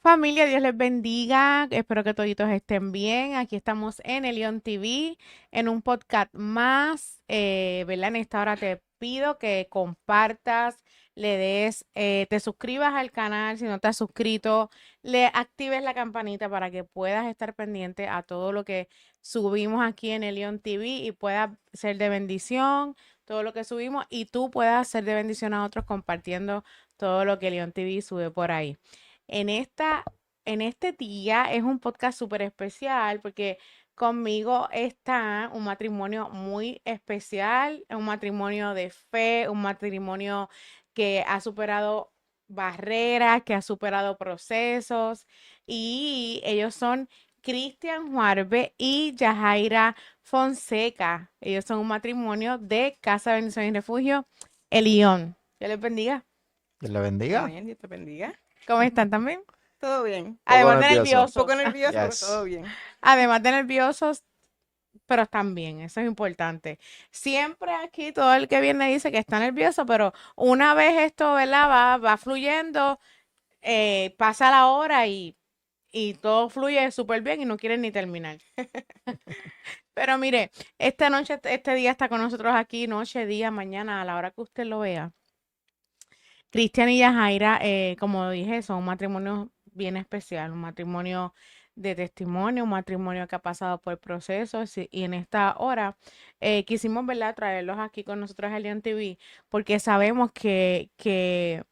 Familia, Dios les bendiga. Espero que toditos estén bien. Aquí estamos en Elión TV, en un podcast más. ¿Verdad? En esta hora te pido que compartas, le des, te suscribas al canal si no te has suscrito, le actives la campanita para que puedas estar pendiente a todo lo que subimos aquí en Elión TV y pueda ser de bendición todo lo que subimos y tú puedas ser de bendición a otros compartiendo todo lo que Elión TV sube por ahí. En esta, en este día es un podcast súper especial porque conmigo está un matrimonio muy especial, un matrimonio de fe, un matrimonio que ha superado barreras, que ha superado procesos y ellos son Cristian Juarbe y Yajaira Fonseca. Ellos son un matrimonio de Casa de Bendición y Refugio, Elión. Dios les bendiga. Dios le bendiga. Amén, Dios te bendiga. ¿Cómo están también? Todo bien. Poco Además de nervioso. Un poco nerviosos, nervioso, pero todo Yes. bien. además de nerviosos, pero están bien, eso es importante. Siempre aquí todo el que viene dice que está nervioso, pero una vez esto, ¿verdad? Va fluyendo, pasa la hora y todo fluye súper bien y no quieren ni terminar. Pero mire, esta noche, este día está con nosotros aquí, noche, día, mañana, a la hora que usted lo vea. Cristian y Yajaira, como dije, son un matrimonio bien especial, un matrimonio de testimonio, un matrimonio que ha pasado por procesos y en esta hora quisimos, ¿verdad?, traerlos aquí con nosotros a Elian TV porque sabemos que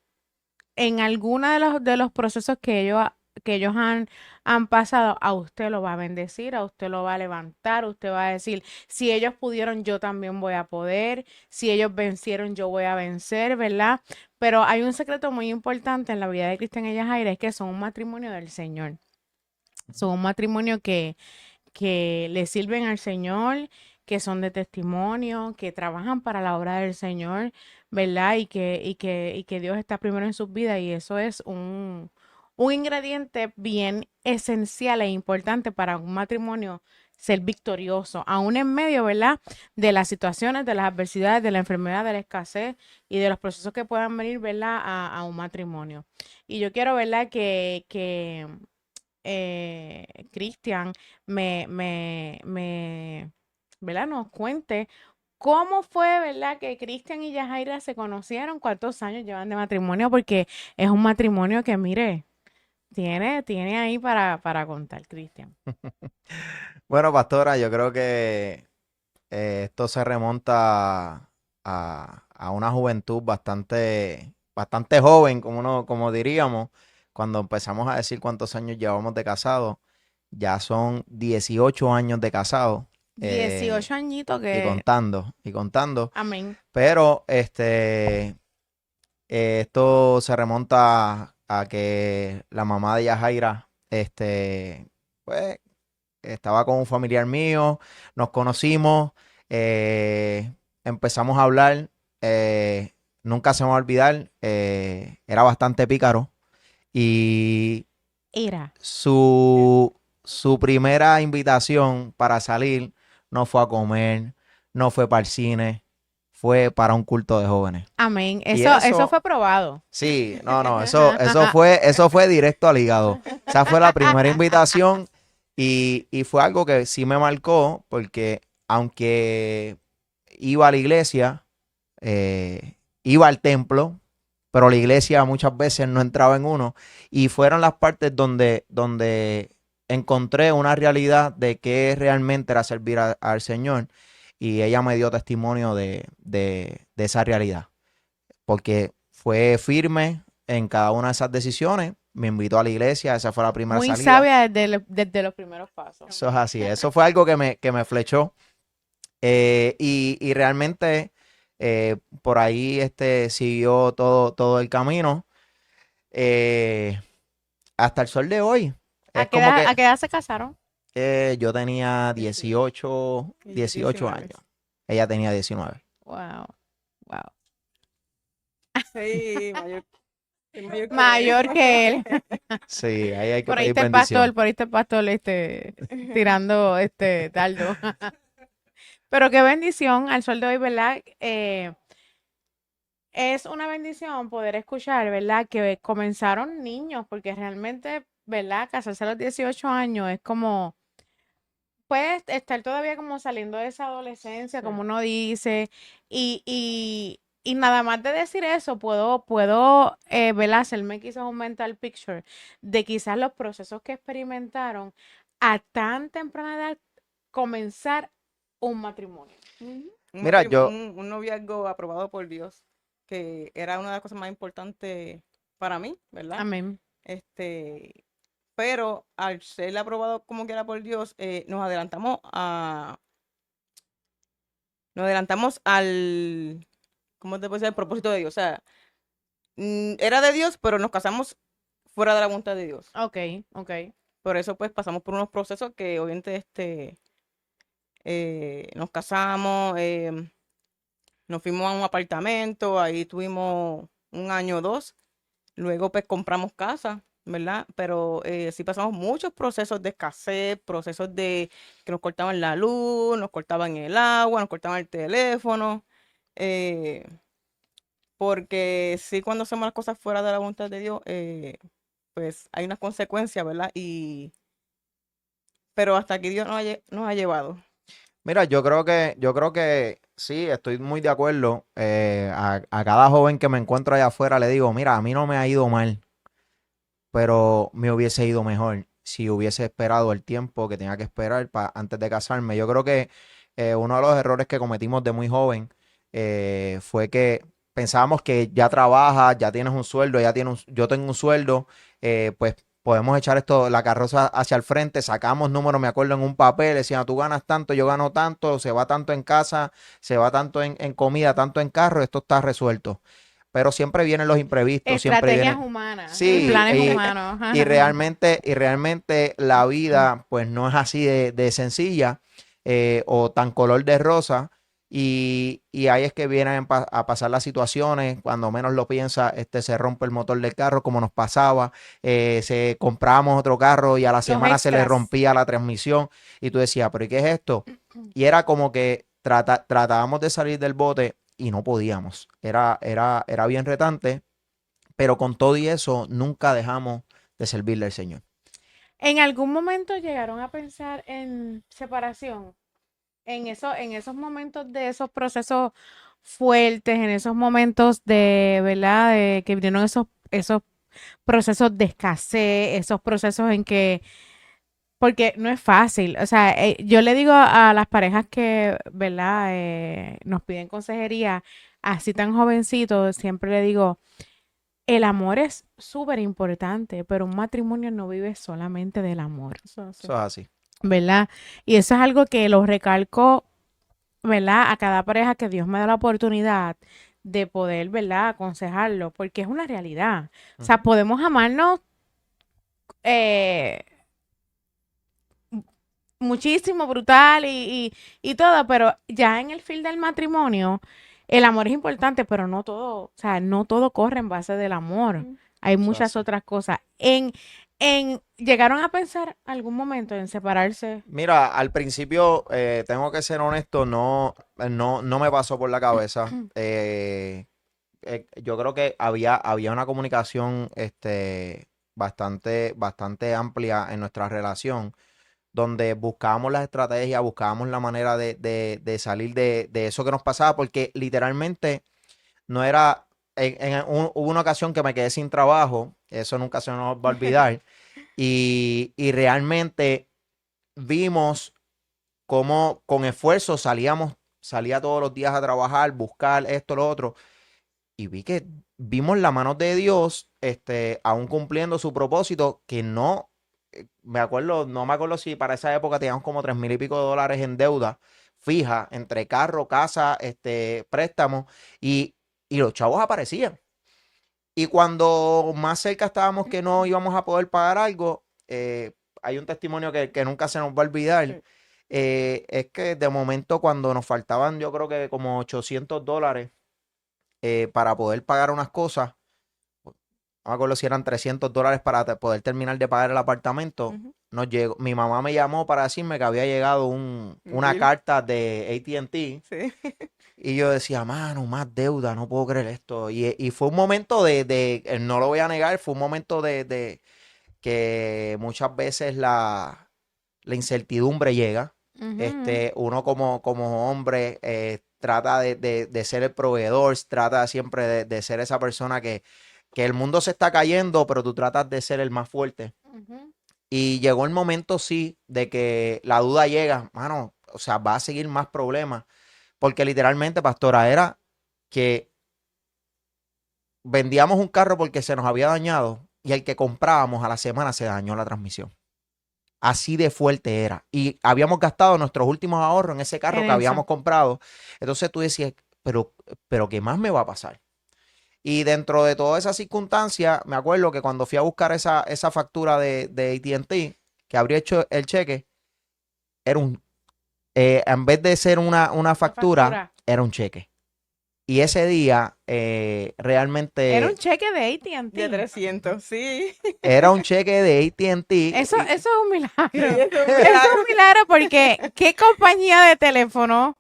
en alguno de los procesos que ellos han pasado, a usted lo va a bendecir, a usted lo va a levantar, usted va a decir, si ellos pudieron, yo también voy a poder, si ellos vencieron, yo voy a vencer, ¿verdad? Pero hay un secreto muy importante en la vida de Cristian y Yajaira, es que son un matrimonio del Señor. Son un matrimonio que le sirven al Señor, que son de testimonio, que trabajan para la obra del Señor, ¿verdad? Y que Dios está primero en sus vidas y eso es un ingrediente bien esencial e importante para un matrimonio ser victorioso, aún en medio, ¿verdad? De las situaciones, de las adversidades, de la enfermedad, de la escasez y de los procesos que puedan venir, ¿verdad? A un matrimonio. Y yo quiero, ¿verdad? Cristian ¿verdad? Nos cuente cómo fue, ¿verdad? Que Cristian y Yajaira se conocieron, cuántos años llevan de matrimonio, porque es un matrimonio que, mire, tiene ahí para contar, Cristian. Bueno, pastora, yo creo que esto se remonta a una juventud bastante joven, como diríamos, cuando empezamos a decir cuántos años llevamos de casado. Ya son 18 años de casado, 18 añitos y que, contando. amén. Pero esto se remonta a que la mamá de Yajaira, pues, estaba con un familiar mío, nos conocimos, empezamos a hablar, nunca se me va a olvidar, era bastante pícaro y Era. su primera invitación para salir no fue a comer, no fue para el cine, fue para un culto de jóvenes. Amén. Y Eso fue probado. sí, no, eso fue directo al hígado. Esa fue la primera invitación y fue algo que sí me marcó porque aunque iba a la iglesia, iba al templo, pero la iglesia muchas veces no entraba en uno y fueron las partes donde encontré una realidad de qué realmente era servir al Señor y ella me dio testimonio de esa realidad porque fue firme en cada una de esas decisiones. Me invitó a la iglesia, esa fue la primera Muy salida. sabia desde los primeros pasos. Eso es así, eso fue algo que me flechó. Y realmente por ahí siguió todo el camino hasta el sol de hoy. Es como que a qué edad se casaron? yo tenía 18 19. años, ella tenía 19. Wow, wow. Sí, mayor, soy mayor que Mayor que él. Sí, ahí hay que Por ahí pedir está el pastor, bendición. por ahí está el pastor, tirando dardo. Pero qué bendición al sol de hoy, ¿verdad? es una bendición poder escuchar, ¿verdad? Que comenzaron niños, porque realmente, ¿verdad? Casarse a los 18 años es como, puedes estar todavía como saliendo de esa adolescencia, Sí. como uno dice, y nada más de decir eso, puedo, ¿verdad? Hacerme quizás un mental picture de quizás los procesos que experimentaron a tan temprana edad comenzar un matrimonio. Ujú. Mira, yo, Un noviazgo aprobado por Dios, que era una de las cosas más importantes para mí, ¿verdad? Amén. Este, pero al ser aprobado como que era por Dios, nos adelantamos al, ¿cómo te puedo decir? Al propósito de Dios. O sea, era de Dios, pero nos casamos fuera de la voluntad de Dios. Ok, ok. Por eso, pues, pasamos por unos procesos que obviamente, nos casamos, nos fuimos a un apartamento, ahí tuvimos un año o dos. Luego, pues, compramos casa, ¿verdad? Pero sí pasamos muchos procesos de escasez, procesos de que nos cortaban la luz, nos cortaban el agua, nos cortaban el teléfono. eh, Porque sí, cuando hacemos las cosas fuera de la voluntad de Dios, pues hay unas consecuencias, ¿verdad? Pero hasta aquí Dios nos ha llevado. mira, yo creo que sí, estoy muy de acuerdo. A cada joven que me encuentro allá afuera le digo, mira, a mí no me ha ido mal, pero me hubiese ido mejor si hubiese esperado el tiempo que tenía que esperar antes de casarme. Yo creo que uno de los errores que cometimos de muy joven fue que pensábamos que ya trabajas, ya tienes un sueldo, yo tengo un sueldo, pues podemos echar esto, la carroza hacia el frente, sacamos números, me acuerdo en un papel, decían, tú ganas tanto, yo gano tanto, se va tanto en casa, se va tanto en comida, tanto en carro, esto está resuelto. Pero siempre vienen los imprevistos, siempre Estrategias vienen. humanas y Sí, planes humanos. y realmente la vida pues no es así de sencilla o tan color de rosa y ahí es que vienen a pasar las situaciones, cuando menos lo piensa, se rompe el motor del carro como nos pasaba, compramos otro carro y a la Los semana se le extras. rompía la transmisión y tú decías, pero ¿y qué es esto? Y era como que tratábamos de salir del bote y no podíamos, era bien retante, pero con todo y eso, nunca dejamos de servirle al Señor. ¿En algún momento llegaron a pensar en separación? En esos momentos de esos procesos fuertes, en esos momentos de, ¿verdad? De que vinieron esos procesos de escasez, esos procesos en que, porque no es fácil. O sea, yo le digo a las parejas que, ¿verdad? Nos piden consejería, así tan jovencitos, siempre le digo, el amor es súper importante, pero un matrimonio no vive solamente del amor, Eso sí. Eso es así. ¿verdad? Y eso es algo que lo recalco, ¿verdad? A cada pareja que Dios me da la oportunidad de poder, ¿verdad? Aconsejarlo, porque es una realidad. O sea, Ujú. podemos amarnos eh, muchísimo, brutal y todo, pero ya en el fil del matrimonio, el amor es importante, pero no todo, o sea, no todo corre en base del amor. Mm. Hay Eso es muchas así. otras cosas. ¿Llegaron a pensar algún momento en separarse? Mira, al principio, tengo que ser honesto, no me pasó por la cabeza. Yo creo que había una comunicación bastante amplia en nuestra relación, donde buscábamos las estrategias, buscábamos la manera de salir de eso que nos pasaba, porque literalmente no era, hubo una ocasión que me quedé sin trabajo, eso nunca se nos va a olvidar, y realmente vimos cómo con esfuerzo salía todos los días a trabajar, buscar esto, lo otro, y vimos la mano de Dios, aún cumpliendo su propósito, que no, no me acuerdo si para esa época teníamos como 3,000 y pico de dólares en deuda fija entre carro, casa, préstamo, y, y los chavos aparecían. Y cuando más cerca estábamos que no íbamos a poder pagar algo, hay un testimonio que nunca se nos va a olvidar. Sí. Es que de momento cuando nos faltaban yo creo que como $800 para poder pagar unas cosas, no me acuerdo si eran $300 para poder terminar de pagar el apartamento, Ujú. mi mamá me llamó para decirme que había llegado Un una bill. carta de AT&T Sí. Y yo decía, mano, más deuda, no puedo creer esto. Y fue un momento no lo voy a negar, fue un momento de que muchas veces la incertidumbre llega. Ujú. Uno como hombre trata de ser el proveedor, trata siempre de ser esa persona que el mundo se está cayendo, pero tú tratas de ser el más fuerte. Ujú. Y llegó el momento, sí, de que la duda llega, mano, o sea, va a seguir más problemas. Porque literalmente, pastora, era que vendíamos un carro porque se nos había dañado y el que comprábamos a la semana se dañó la transmisión. Así de fuerte era. Y habíamos gastado nuestros últimos ahorros en ese carro En que eso. habíamos comprado. Entonces tú decías, pero ¿qué más me va a pasar? Y dentro de toda esa circunstancia, me acuerdo que cuando fui a buscar esa factura de AT&T, que habría hecho el cheque, era en vez de ser una La factura, factura. era un cheque. Y ese día Era un realmente cheque de De AT&T. 300, sí. era un cheque de AT&T. Eso es un Sí, milagro. eso es un Eso es milagro. un milagro porque ¿qué compañía de teléfono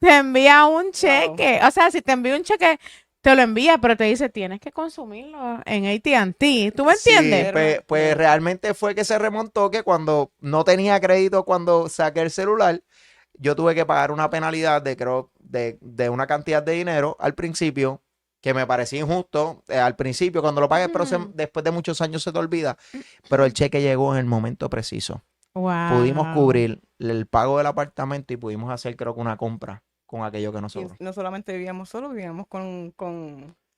te envía un Wow. cheque? O sea, si te envía un cheque, te lo envía, pero te dice, tienes que consumirlo en AT&T. ¿Tú me Sí, entiendes? Era una- pues realmente fue que se remontó que cuando no tenía crédito cuando saqué el celular, yo tuve que pagar una penalidad de una cantidad de dinero al principio que me parecía injusto. Al principio, cuando lo pagues, pero Ujú. después de muchos años se te olvida. Pero el cheque llegó en el momento preciso. Pudimos Wow. cubrir el pago del apartamento y pudimos hacer, creo que una compra con aquello que nos Y sobró. no solamente vivíamos solos, vivíamos con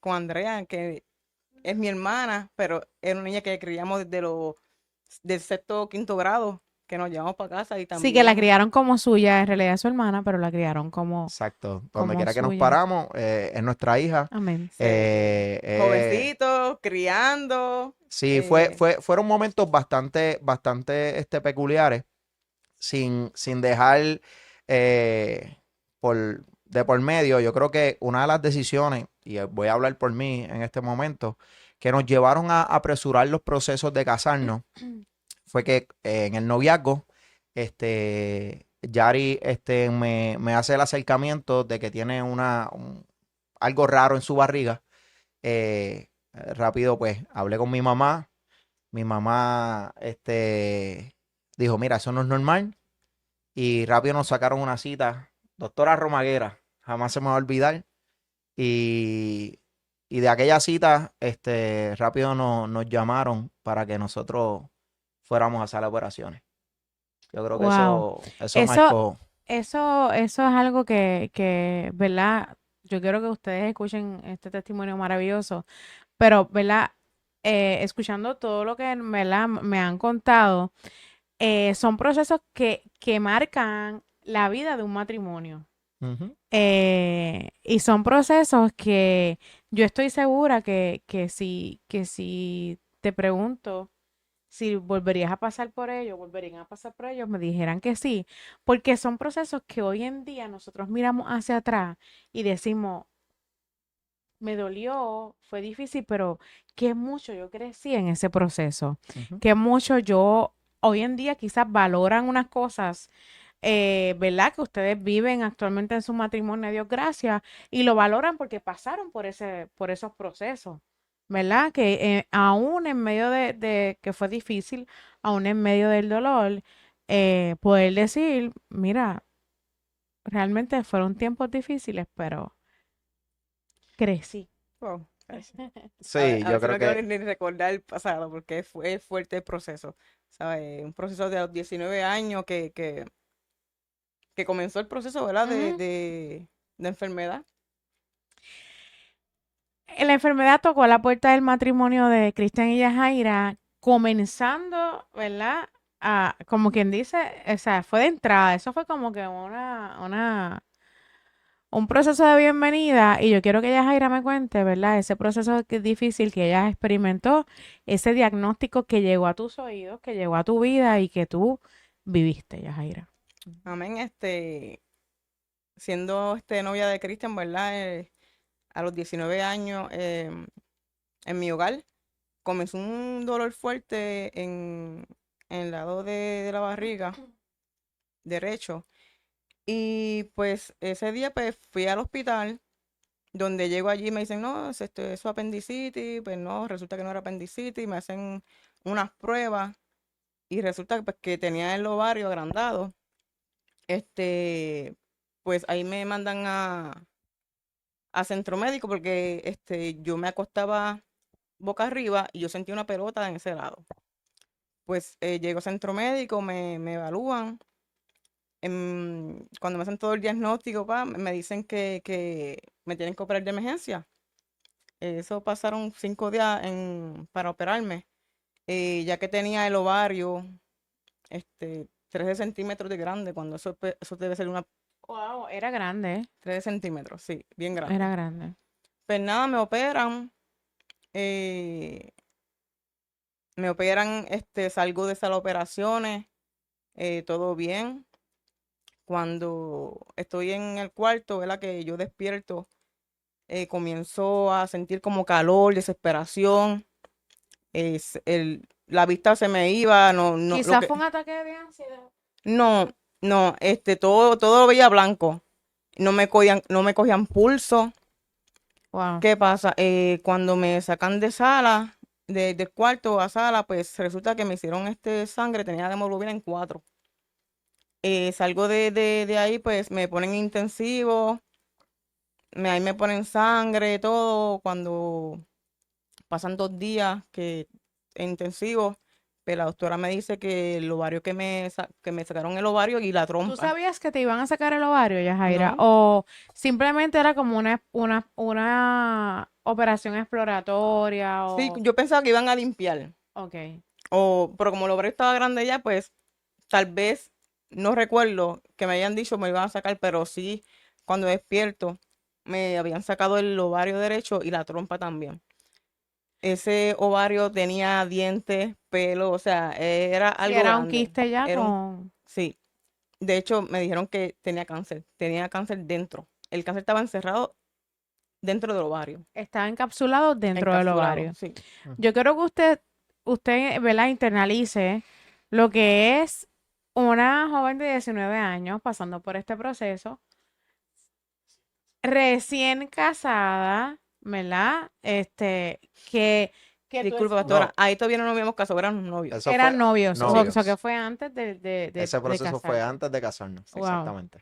Andrea, que es mi hermana, pero era una niña que criamos del sexto o quinto grado, que nos llevamos para casa y Sí, que la también criaron como suya, en realidad es su hermana, pero la criaron Exacto. Donde como quiera que nos suya. paramos, es nuestra hija. Amén. jovencitos, criando. Sí, eh, fueron momentos bastante peculiares, sin dejar de por medio. Yo creo que una de las decisiones, y voy a hablar por mí en este momento, que nos llevaron a apresurar los procesos de casarnos, fue que en el noviazgo, Yari me hace el acercamiento de que tiene algo raro en su barriga. Rápido, pues, hablé con mi mamá. Mi mamá, dijo, mira, eso no es normal. Y rápido nos sacaron una cita. Doctora Romaguera, jamás se me va a olvidar. Y, y de aquella cita, rápido nos llamaron para que nosotros fuéramos a sala de operaciones. Yo creo que Wow. eso Eso, marcó. eso es algo ¿verdad? Yo quiero que ustedes escuchen este testimonio maravilloso, pero, ¿verdad? Escuchando todo lo que, ¿verdad? Me han contado, son procesos que marcan la vida de un matrimonio. Ujú. Y son procesos que yo estoy segura que si te pregunto si volverías a pasar por ellos, volverían a pasar por ellos, me dijeran que sí, porque son procesos que hoy en día nosotros miramos hacia atrás y decimos, me dolió, fue difícil, pero qué mucho yo crecí en ese proceso, Ujú. qué mucho yo hoy en día quizás valoran unas cosas, ¿verdad? Que ustedes viven actualmente en su matrimonio, Dios gracias, y lo valoran porque pasaron por esos procesos, ¿verdad? Que aún en medio de que fue difícil, aún en medio del dolor, poder decir, mira, realmente fueron tiempos difíciles, pero crecí. wow, gracias. Sí, A yo veces creo no quiero que ni recordar el pasado porque fue fuerte el proceso. ¿Sabes? Un proceso de los 19 años que comenzó el proceso, ¿verdad? Ujú. De enfermedad. La enfermedad tocó a la puerta del matrimonio de Cristian y Yajaira, comenzando, ¿verdad? Como quien dice, o sea, fue de entrada, eso fue como que un proceso de bienvenida y yo quiero que Yajaira me cuente, ¿verdad? Ese proceso difícil que ella experimentó, ese diagnóstico que llegó a tus oídos, que llegó a tu vida y que tú viviste, Yajaira. Amén. Siendo novia de Cristian, ¿verdad? A los 19 años, en mi hogar, comenzó un dolor fuerte en el lado de la barriga derecho. Y pues ese día pues fui al hospital, donde llego allí me dicen, no, eso es apendicitis, pues no, resulta que no era apendicitis, me hacen unas pruebas y resulta pues, que tenía el ovario agrandado. Pues ahí me mandan a centro médico porque yo me acostaba boca arriba y yo sentí una pelota en ese lado. Pues llego a centro médico, me evalúan. Cuando me hacen todo el diagnóstico, me dicen que me tienen que operar de emergencia. Eso pasaron 5 días para operarme, ya que tenía el ovario 13 centímetros de grande, cuando eso debe ser una Wow, era grande, 13 centímetros, sí, bien era grande. grande. Pues nada, eh, me operan, salgo de sala de operaciones, todo bien. Cuando estoy en el cuarto, ¿verdad? Que yo despierto, comienzo a sentir como calor, desesperación, la vista se me iba, Quizás fue un ataque de ansiedad. no, no, todo lo veía blanco, no me cogían pulso. Wow. ¿Qué pasa? Cuando me sacan de sala, del cuarto a sala, pues resulta que me hicieron sangre, tenía hemoglobina en 4. Salgo de ahí, pues me ponen intensivo, ahí me ponen sangre, todo. Cuando pasan 2 días intensivo, pues la doctora me dice que el ovario que me sacaron el ovario y la ¿Tú trompa. sabías que te iban a sacar el ovario, Yajaira? ¿No? ¿O simplemente era como una operación exploratoria? Sí, O, yo pensaba que iban a limpiar. ok. Pero como el ovario estaba grande ya, pues tal vez, no recuerdo que me hayan dicho me iban a sacar, pero sí, cuando despierto, me habían sacado el ovario derecho y la trompa también. Ese ovario tenía dientes, pelo, o sea, era Si algo era un grande. quiste ya Era un, con... sí. De hecho, me dijeron que tenía cáncer dentro. El cáncer estaba encerrado dentro del ovario, Estaba encapsulado dentro del encapsulado, ovario. sí. Yo quiero que usted, ¿verdad? Internalice lo que es una joven de 19 años pasando por este proceso, recién casada, ¿verdad? Que tú Disculpa, pastora, No, ahí todavía no nos habíamos casado, éramos novios. eso eran fue novios, o sea, que novios. fue antes Ese de proceso fue casarse. antes de casarnos, Wow. exactamente.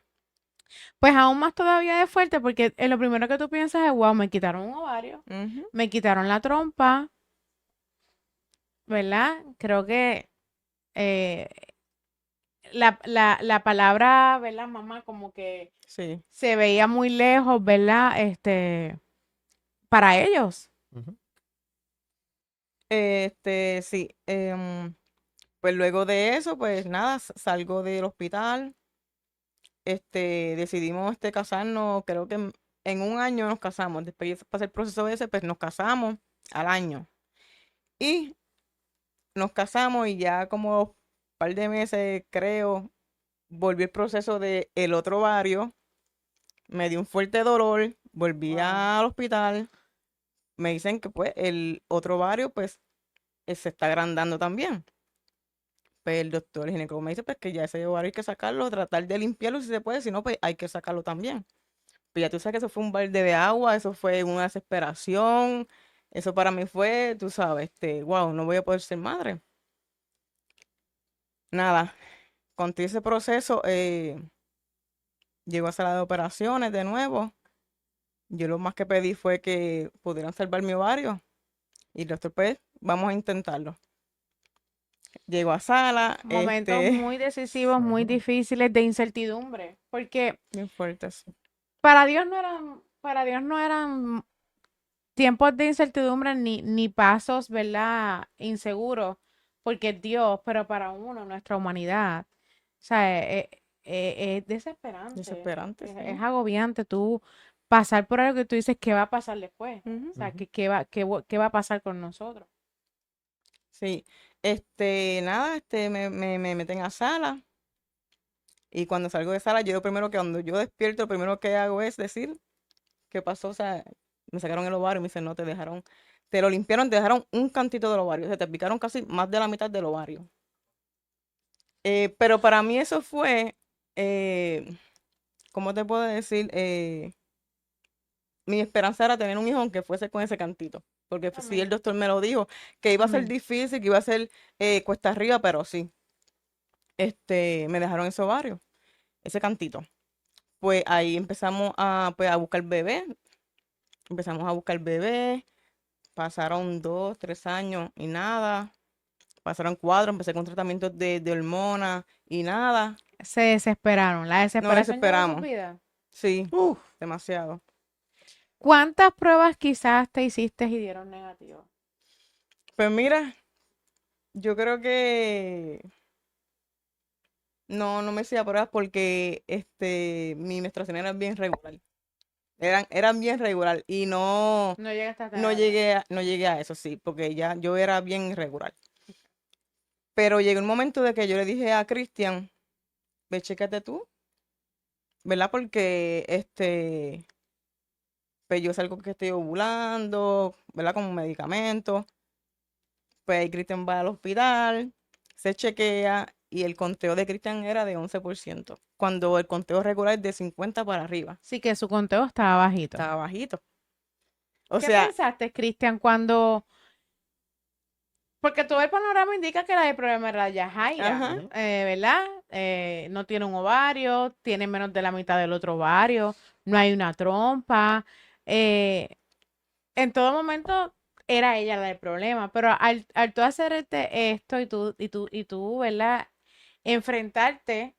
Pues aún más todavía de fuerte porque lo primero que tú piensas es, wow, me quitaron un ovario, Ujú. me quitaron la trompa, ¿verdad? Creo que eh, la palabra, ¿verdad, mamá? Como que Sí. se veía muy lejos, ¿verdad? Para ellos. Ujú. Sí. Pues luego de eso, pues nada, salgo del hospital. Decidimos casarnos, creo que en un año nos casamos. Después de pasar el proceso ese, pues nos casamos al año. Y nos casamos y ya como un par de meses, creo, volví el proceso de el otro ovario. Me dio un fuerte dolor, volví Wow. al hospital. Me dicen que pues el otro ovario pues se está agrandando también. Pues el doctor, el ginecólogo me dice pues que ya ese ovario hay que sacarlo, tratar de limpiarlo si se puede, si no pues hay que sacarlo también. Pues ya tú sabes que eso fue un balde de agua, eso fue una desesperación, eso para mí fue, tú sabes, wow, no voy a poder ser madre. Nada, con todo ese proceso, llegó a sala de operaciones de nuevo. Yo lo más que pedí fue que pudieran salvar mi ovario y el doctor pues, vamos a intentarlo. Llegó a sala, Momentos muy decisivos, muy Ujú. difíciles de incertidumbre, porque bien fuerte, sí. Para Dios no eran tiempos de incertidumbre ni pasos, ¿verdad? Inseguros, porque es Dios, pero para uno, nuestra humanidad, o sea, es desesperante, Desesperante, es sí. agobiante tú pasar por algo que tú dices, ¿qué va a pasar después? Ujú. O sea, Ujú. ¿qué va a pasar con nosotros? Sí, nada, me meten a sala y cuando salgo de sala, yo lo primero que cuando yo despierto, lo primero que hago es decir, ¿qué pasó? O sea, me sacaron el ovario y me dicen, no, te lo limpiaron, te dejaron un cantito del ovario, o sea, te picaron casi más de la mitad del ovario. Pero para mí eso fue, eh, ¿cómo te puedo decir? Mi esperanza era tener un hijo aunque fuese con ese cantito. Porque pues, sí, el Amén. doctor me lo dijo, que iba a ser Amén. difícil, que iba a ser cuesta arriba, pero sí, me dejaron ese ovario, ese cantito. Pues ahí empezamos pues, a buscar bebé, empezamos a buscar bebé, pasaron 2, 3 años y nada, pasaron 4, empecé con tratamientos de hormonas y nada, Se desesperaron. La nos desesperación llevó sus desesperamos, vidas. sí, Uf. demasiado. ¿Cuántas pruebas quizás te hiciste y dieron negativo? Pues mira, yo creo que no me hacía pruebas porque mi menstruación era bien regular. Eran bien regular y No llegaste a no tenerla. llegué a eso, sí, porque ya yo era bien irregular. Pero llegó un momento de que yo le dije a Cristian, ve, chécate tú, ¿verdad? Porque pues yo es algo que estoy ovulando, ¿verdad? Con medicamentos. Pues ahí Cristian va al hospital, se chequea y el conteo de Cristian era de 11%, cuando el conteo regular es de 50 para arriba. Sí que su conteo estaba bajito. Estaba bajito. O ¿Qué sea, pensaste, Cristian, cuando... Porque todo el panorama indica que el problema era Yajaira, ajá. Ujú. ¿verdad? No tiene un ovario, tiene menos de la mitad del otro ovario, no hay una trompa. eh, en todo momento era ella la del problema, pero al tú hacerte esto y tú, ¿verdad? Enfrentarte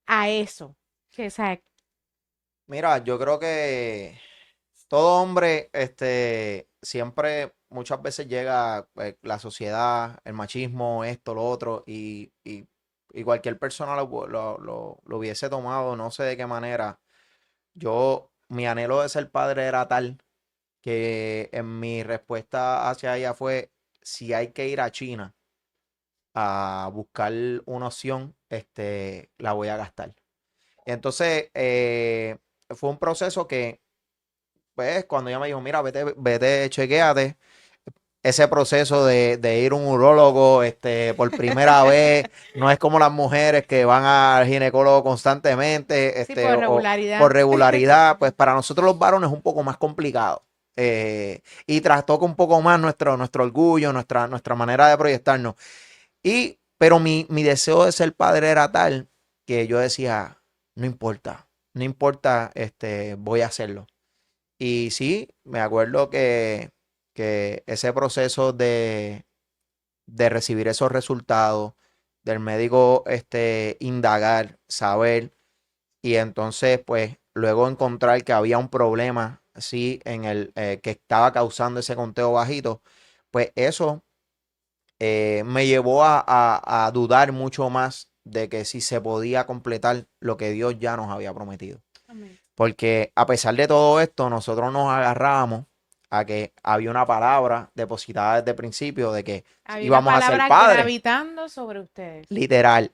a eso, que, o sea, Mira, yo creo que todo hombre, siempre, muchas veces llega la sociedad, el machismo, esto, lo otro, y cualquier persona lo hubiese tomado, no sé de qué manera. Mi anhelo de ser padre era tal que en mi respuesta hacia ella fue, si hay que ir a China a buscar una opción, la voy a gastar. Entonces, fue un proceso que, pues, cuando ella me dijo, mira, vete, chequéate, ese proceso de ir a un urólogo, por primera vez, no es como las mujeres que van al ginecólogo constantemente, sí, por o regularidad. por regularidad, pues para nosotros los varones es un poco más complicado. Y trastoca un poco más nuestro orgullo, nuestra manera de proyectarnos. Pero mi deseo de ser padre era tal que yo decía, no importa, voy a hacerlo. Y sí, me acuerdo que ese proceso de recibir esos resultados, del médico indagar, saber, y entonces pues luego encontrar que había un problema, sí, que estaba causando ese conteo bajito, pues eso me llevó a dudar mucho más de que si se podía completar lo que Dios ya nos había prometido. Amén. Porque a pesar de todo esto, nosotros nos agarrábamos a que había una palabra depositada desde el principio de que Había una íbamos a ser palabra padres, gravitando sobre ustedes. literal.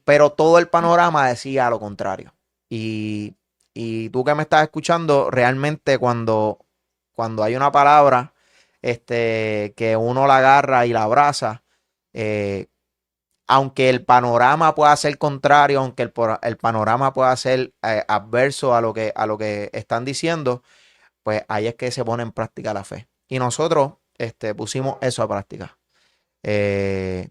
Pero todo el panorama decía lo contrario. Y, y tú que me estás escuchando, realmente cuando hay una palabra que uno la agarra y la abraza, eh, aunque el panorama pueda ser contrario, aunque el panorama pueda ser adverso a lo que están diciendo, pues ahí es que se pone en práctica la fe. Y nosotros pusimos eso a práctica. Eh,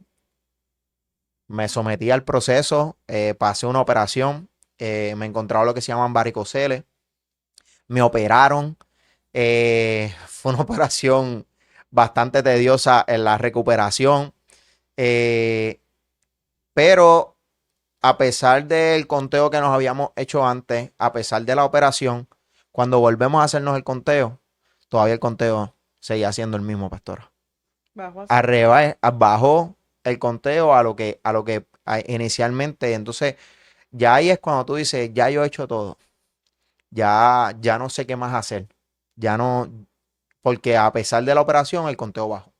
Me sometí al proceso, pasé una operación, me encontraba lo que se llaman varicoceles, me operaron, fue una operación bastante tediosa en la recuperación, eh, pero a pesar del conteo que nos habíamos hecho antes, a pesar de la operación, cuando volvemos a hacernos el conteo, todavía el conteo seguía siendo el mismo, pastora. Bajo así. Arriba bajó el conteo a lo que inicialmente. Entonces, ya ahí es cuando tú dices, ya yo he hecho todo. Ya no sé qué más hacer. Ya no, porque a pesar de la operación, el conteo bajó.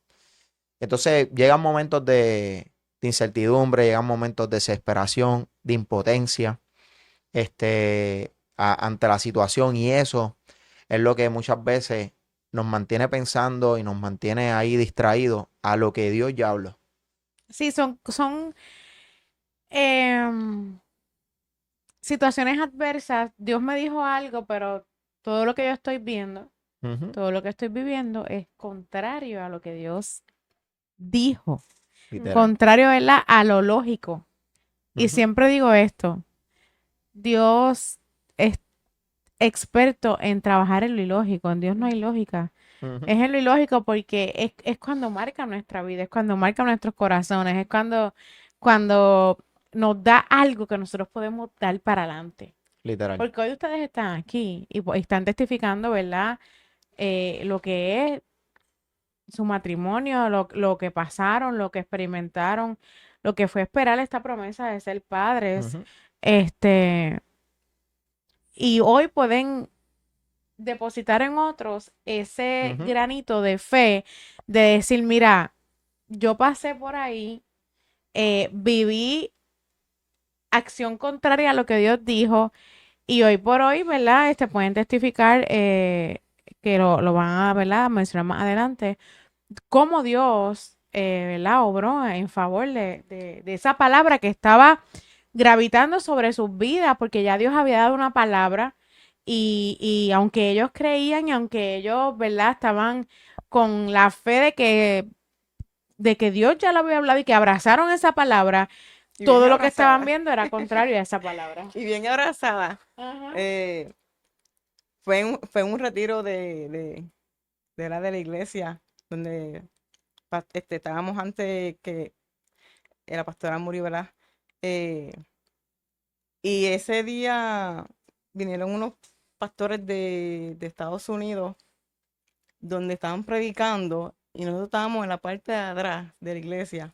Entonces, llegan momentos de incertidumbre, llegan momentos de desesperación, de impotencia, ante la situación, y eso es lo que muchas veces nos mantiene pensando y nos mantiene ahí distraídos a lo que Dios ya habló. Sí, son em, situaciones adversas, Dios me dijo algo, pero todo lo que yo estoy viendo, Ujú. todo lo que estoy viviendo es contrario a lo que Dios dijo, Literal. contrario, ¿verdad?, a lo lógico. Y Ujú. siempre digo esto, Dios es experto en trabajar en lo ilógico, en Dios no hay lógica. Ujú. Es en lo ilógico porque es cuando marca nuestra vida, es cuando marca nuestros corazones, es cuando nos da algo que nosotros podemos dar para adelante. Literal. Porque hoy ustedes están aquí y están testificando, ¿verdad? Lo que es su matrimonio, lo que pasaron, lo que experimentaron, lo que fue esperar esta promesa de ser padres. Ujú. Este, y hoy pueden depositar en otros ese Ujú. granito de fe de decir, mira, yo pasé por ahí, viví acción contraria a lo que Dios dijo y hoy por hoy, ¿verdad? Pueden testificar que lo van a, ¿verdad?, mencionar más adelante, cómo Dios, ¿verdad?, obró en favor de esa palabra que estaba gravitando sobre sus vidas, porque ya Dios había dado una palabra y aunque ellos creían y aunque ellos, ¿verdad?, estaban con la fe de que Dios ya lo había hablado y que abrazaron esa palabra, Y bien todo lo que estaban abrazada. viendo era contrario a esa palabra. Y bien abrazada. Ajá. Fue un retiro de la iglesia, donde estábamos antes que la pastora murió, ¿verdad? Eh, y ese día vinieron unos pastores de Estados Unidos donde estaban predicando y nosotros estábamos en la parte de atrás de la iglesia.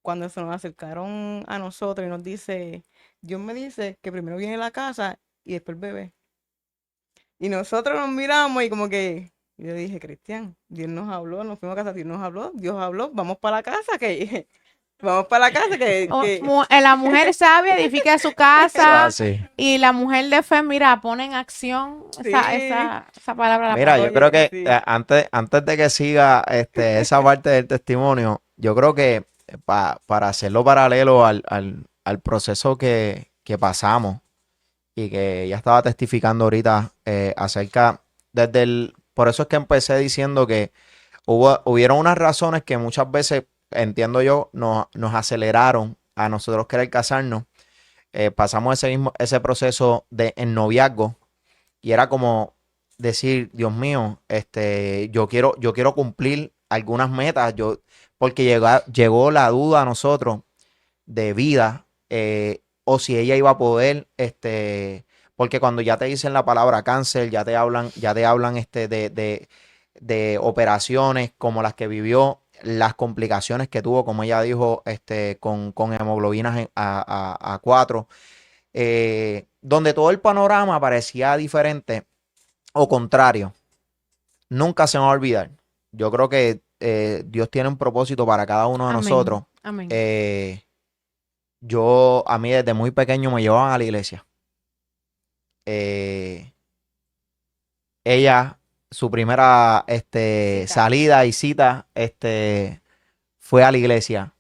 Cuando se nos acercaron a nosotros y nos dice, Dios me dice que primero viene la casa y después el bebé. Y nosotros nos miramos y como que, yo dije, Cristian, Dios nos habló, nos fuimos a casa, Dios habló, vamos para la casa, que vamos para la casa, La mujer sabia edifica su Eso es casa así. y la mujer de fe, mira, pone en acción sí, esa palabra, la Mira, pone. yo creo oye, que sí. antes de que siga esa parte del testimonio, yo creo que para hacerlo paralelo al proceso que pasamos y que ella estaba testificando ahorita acerca, por eso es que empecé diciendo que hubieron unas razones que muchas veces, entiendo yo, nos aceleraron a nosotros querer casarnos. Pasamos ese proceso en noviazgo y era como decir, Dios mío, yo quiero cumplir algunas metas, porque llegó la duda a nosotros de vida, o si ella iba a poder, porque cuando ya te dicen la palabra cáncer, ya te hablan de operaciones como las que vivió, las complicaciones que tuvo, como ella dijo, con hemoglobinas a 4, donde todo el panorama parecía diferente o contrario. Nunca se me va a olvidar. Yo creo que Dios tiene un propósito para cada uno de Amén, nosotros. amén. A mí desde muy pequeño me llevaban a la iglesia. Eh, Ella, su primera Cita. salida y cita fue a la iglesia.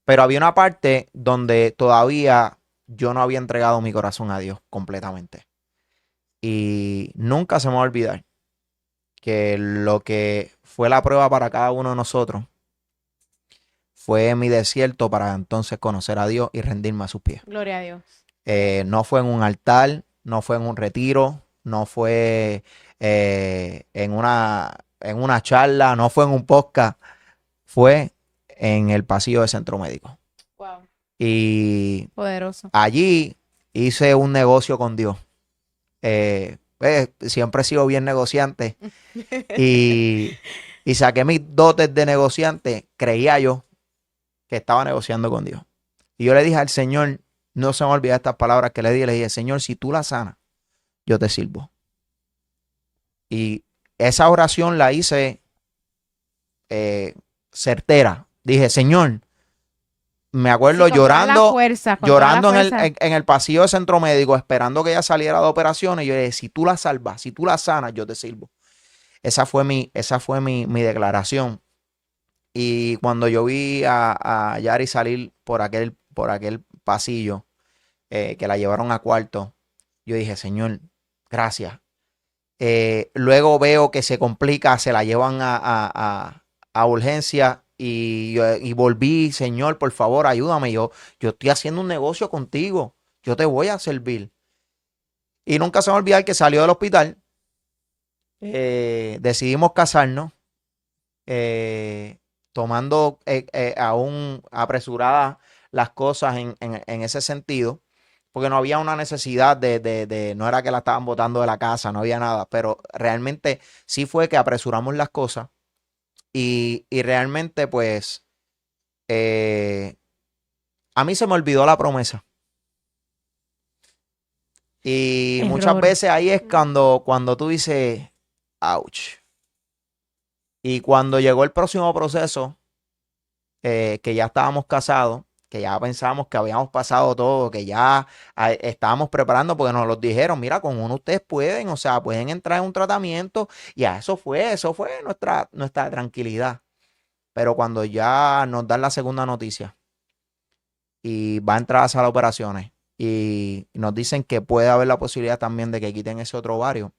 Pero había una parte donde todavía yo no había entregado mi corazón a Dios completamente. Y nunca se me va a olvidar que lo que fue la prueba para cada uno de nosotros fue mi desierto para entonces conocer a Dios y rendirme a sus pies. Gloria a Dios. No fue en un altar, no fue en un retiro, no fue en una charla, no fue en un podcast, fue en el pasillo de Centro Médico. Wow. Y Poderoso. allí hice un negocio con Dios. Siempre he sido bien negociante y saqué mis dotes de negociante, creía yo que estaba negociando con Dios. Y yo le dije al Señor, no se me olvida estas palabras que le dije, Señor, si tú la sanas, yo te sirvo. Y esa oración la hice certera. Dije, Señor, me acuerdo Sí, con toda la llorando, fuerza, con toda la llorando fuerza. en el pasillo de Centro Médico, esperando que ella saliera de operaciones. Y yo le dije, si tú la salvas, si tú la sanas, yo te sirvo. Esa fue mi declaración. Y cuando yo vi a Yari salir por aquel pasillo, que la llevaron a cuarto, yo dije, Señor, gracias. Luego veo que se complica, se la llevan a urgencia y volví, Señor, por favor, ayúdame. Yo estoy haciendo un negocio contigo, yo te voy a servir. Y nunca se me va a olvidar que salió del hospital, decidimos casarnos, tomando aún apresuradas las cosas en ese sentido, porque no había una necesidad no era que la estaban botando de la casa, no había nada, pero realmente sí fue que apresuramos las cosas y realmente pues a mí se me olvidó la promesa. Y muchas Error. veces ahí es cuando tú dices, ouch. Y cuando llegó el próximo proceso, que ya estábamos casados, que ya pensábamos que habíamos pasado todo, que ya estábamos preparando, porque nos lo dijeron, mira, con uno ustedes pueden, o sea, pueden entrar en un tratamiento, y a eso fue nuestra tranquilidad. Pero cuando ya nos dan la segunda noticia y va a entrar a sala de operaciones y nos dicen que puede haber la posibilidad también de que quiten ese otro ovario,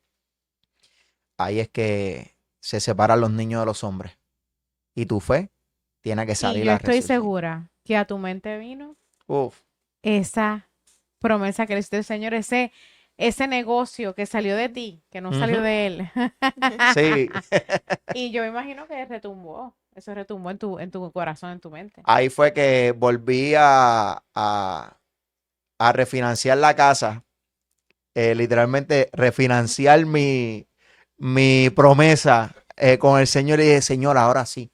ahí es que se separan los niños de los hombres. Y tu fe tiene que Y salir yo a estoy resurgir. segura que a tu mente vino Uf, esa promesa que le hiciste el Señor, ese negocio que salió de ti, que no salió ujú, de Él. sí. Y yo me imagino que retumbó, eso retumbó en tu corazón, en tu mente. Ahí fue que volví a refinanciar la casa, literalmente refinanciar mi promesa con el Señor y dije, Señor, ahora sí,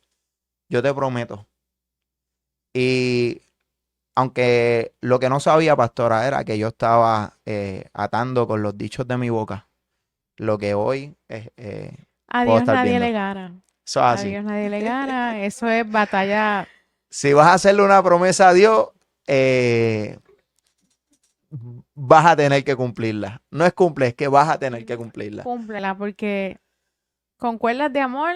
yo te prometo. Y aunque lo que no sabía, pastora, era que yo estaba atando con los dichos de mi boca lo que hoy A puedo Dios estar nadie le viendo. gana. Eso es A así. Dios nadie le gana. Eso es batalla. Si vas a hacerle una promesa a Dios, vas a tener que cumplirla. No es cumple, es que vas a tener que cumplirla. Cúmplela porque con cuerdas de amor,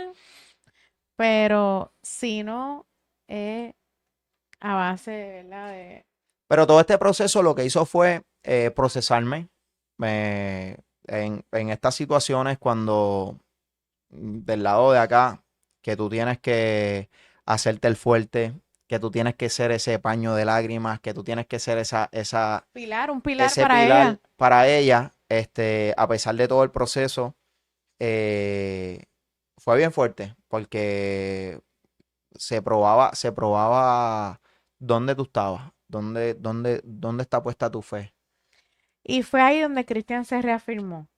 pero si no, es a base, ¿verdad? Pero todo este proceso lo que hizo fue procesarme en estas situaciones cuando del lado de acá, que tú tienes que hacerte el fuerte, que tú tienes que ser ese paño de lágrimas, que tú tienes que ser Un pilar ese para ella. pilar para ella, a pesar de todo el proceso, eh, fue bien fuerte, porque se probaba dónde tú estabas, dónde está puesta tu fe. Y fue ahí donde Cristian se reafirmó.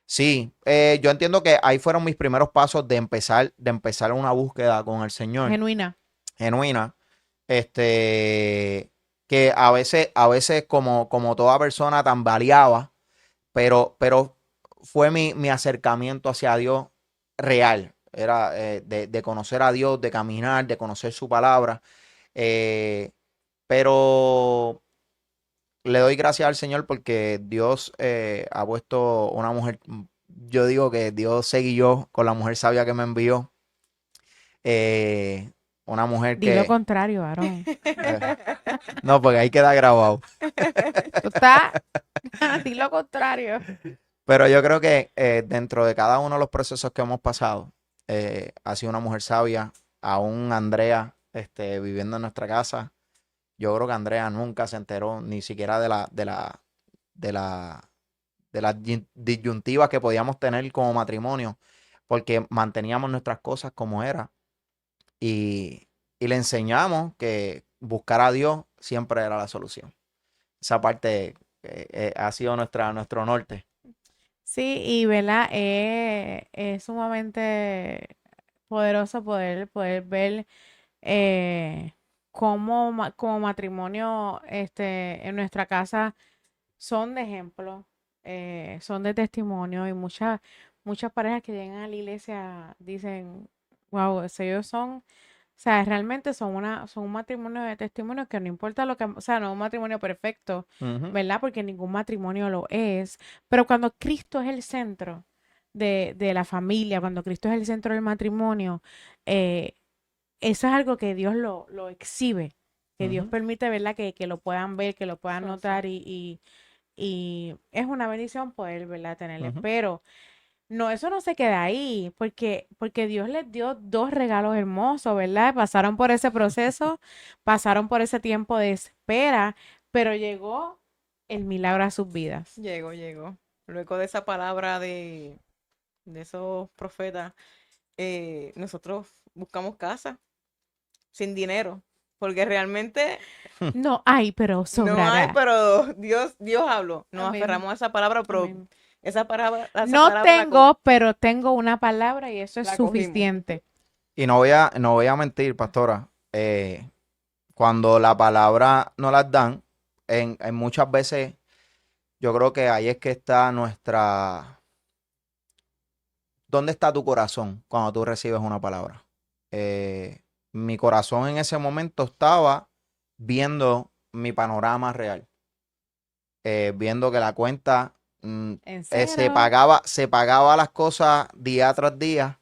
Sí, yo entiendo que ahí fueron mis primeros pasos de empezar una búsqueda con el Señor, Genuina. genuina, este, que a veces como toda persona tambaleaba, pero fue mi acercamiento hacia Dios real, era de conocer a Dios, de caminar, de conocer su palabra, eh, pero le doy gracias al Señor porque Dios ha puesto una mujer, yo digo que Dios se guió con la mujer sabia que me envió, una mujer Di lo que, contrario, Aarón. eh, no, porque ahí queda grabado, Tú estás. Di lo contrario. pero yo creo que dentro de cada uno de los procesos que hemos pasado, ha sido una mujer sabia, aún Andrea, viviendo en nuestra casa. Yo creo que Andrea nunca se enteró ni siquiera de la, de las disyuntivas que podíamos tener como matrimonio, porque manteníamos nuestras cosas como era y le enseñamos que buscar a Dios siempre era la solución. Esa parte ha sido nuestro norte. Sí, y ¿verdad? Es sumamente poderoso poder ver cómo como matrimonio en nuestra casa son de ejemplo, son de testimonio y muchas parejas que llegan a la iglesia dicen, wow, ellos son, o sea, realmente son un matrimonio de testimonio que no importa lo que, o sea, no es un matrimonio perfecto, Ujú. ¿verdad? Porque ningún matrimonio lo es, pero cuando Cristo es el centro de la familia, cuando Cristo es el centro del matrimonio, eh, eso es algo que Dios lo exhibe que Dios Ujú. permite, ¿verdad? Que lo puedan ver, que lo puedan Sí, sí. notar y es una bendición poder, ¿verdad? Tenerle. Ujú. Pero no, eso no se queda ahí, porque Dios les dio dos regalos hermosos, ¿verdad? Pasaron por ese proceso, pasaron por ese tiempo de espera, pero llegó el milagro a sus vidas. Llegó, llegó. Luego de esa palabra de esos profetas, nosotros buscamos casa sin dinero, porque realmente No hay, pero no hay, sobrará. pero Dios habló. Nos Amén. aferramos a esa palabra, pero Amén. esa No palabra tengo, pero tengo una palabra y eso es la cogimos. suficiente. Y no voy a mentir, pastora. Cuando la palabra no las dan, en muchas veces yo creo que ahí es que está nuestra... ¿Dónde está tu corazón cuando tú recibes una palabra? Mi corazón en ese momento estaba viendo mi panorama real, viendo que la cuenta En cero. se pagaba las cosas día tras día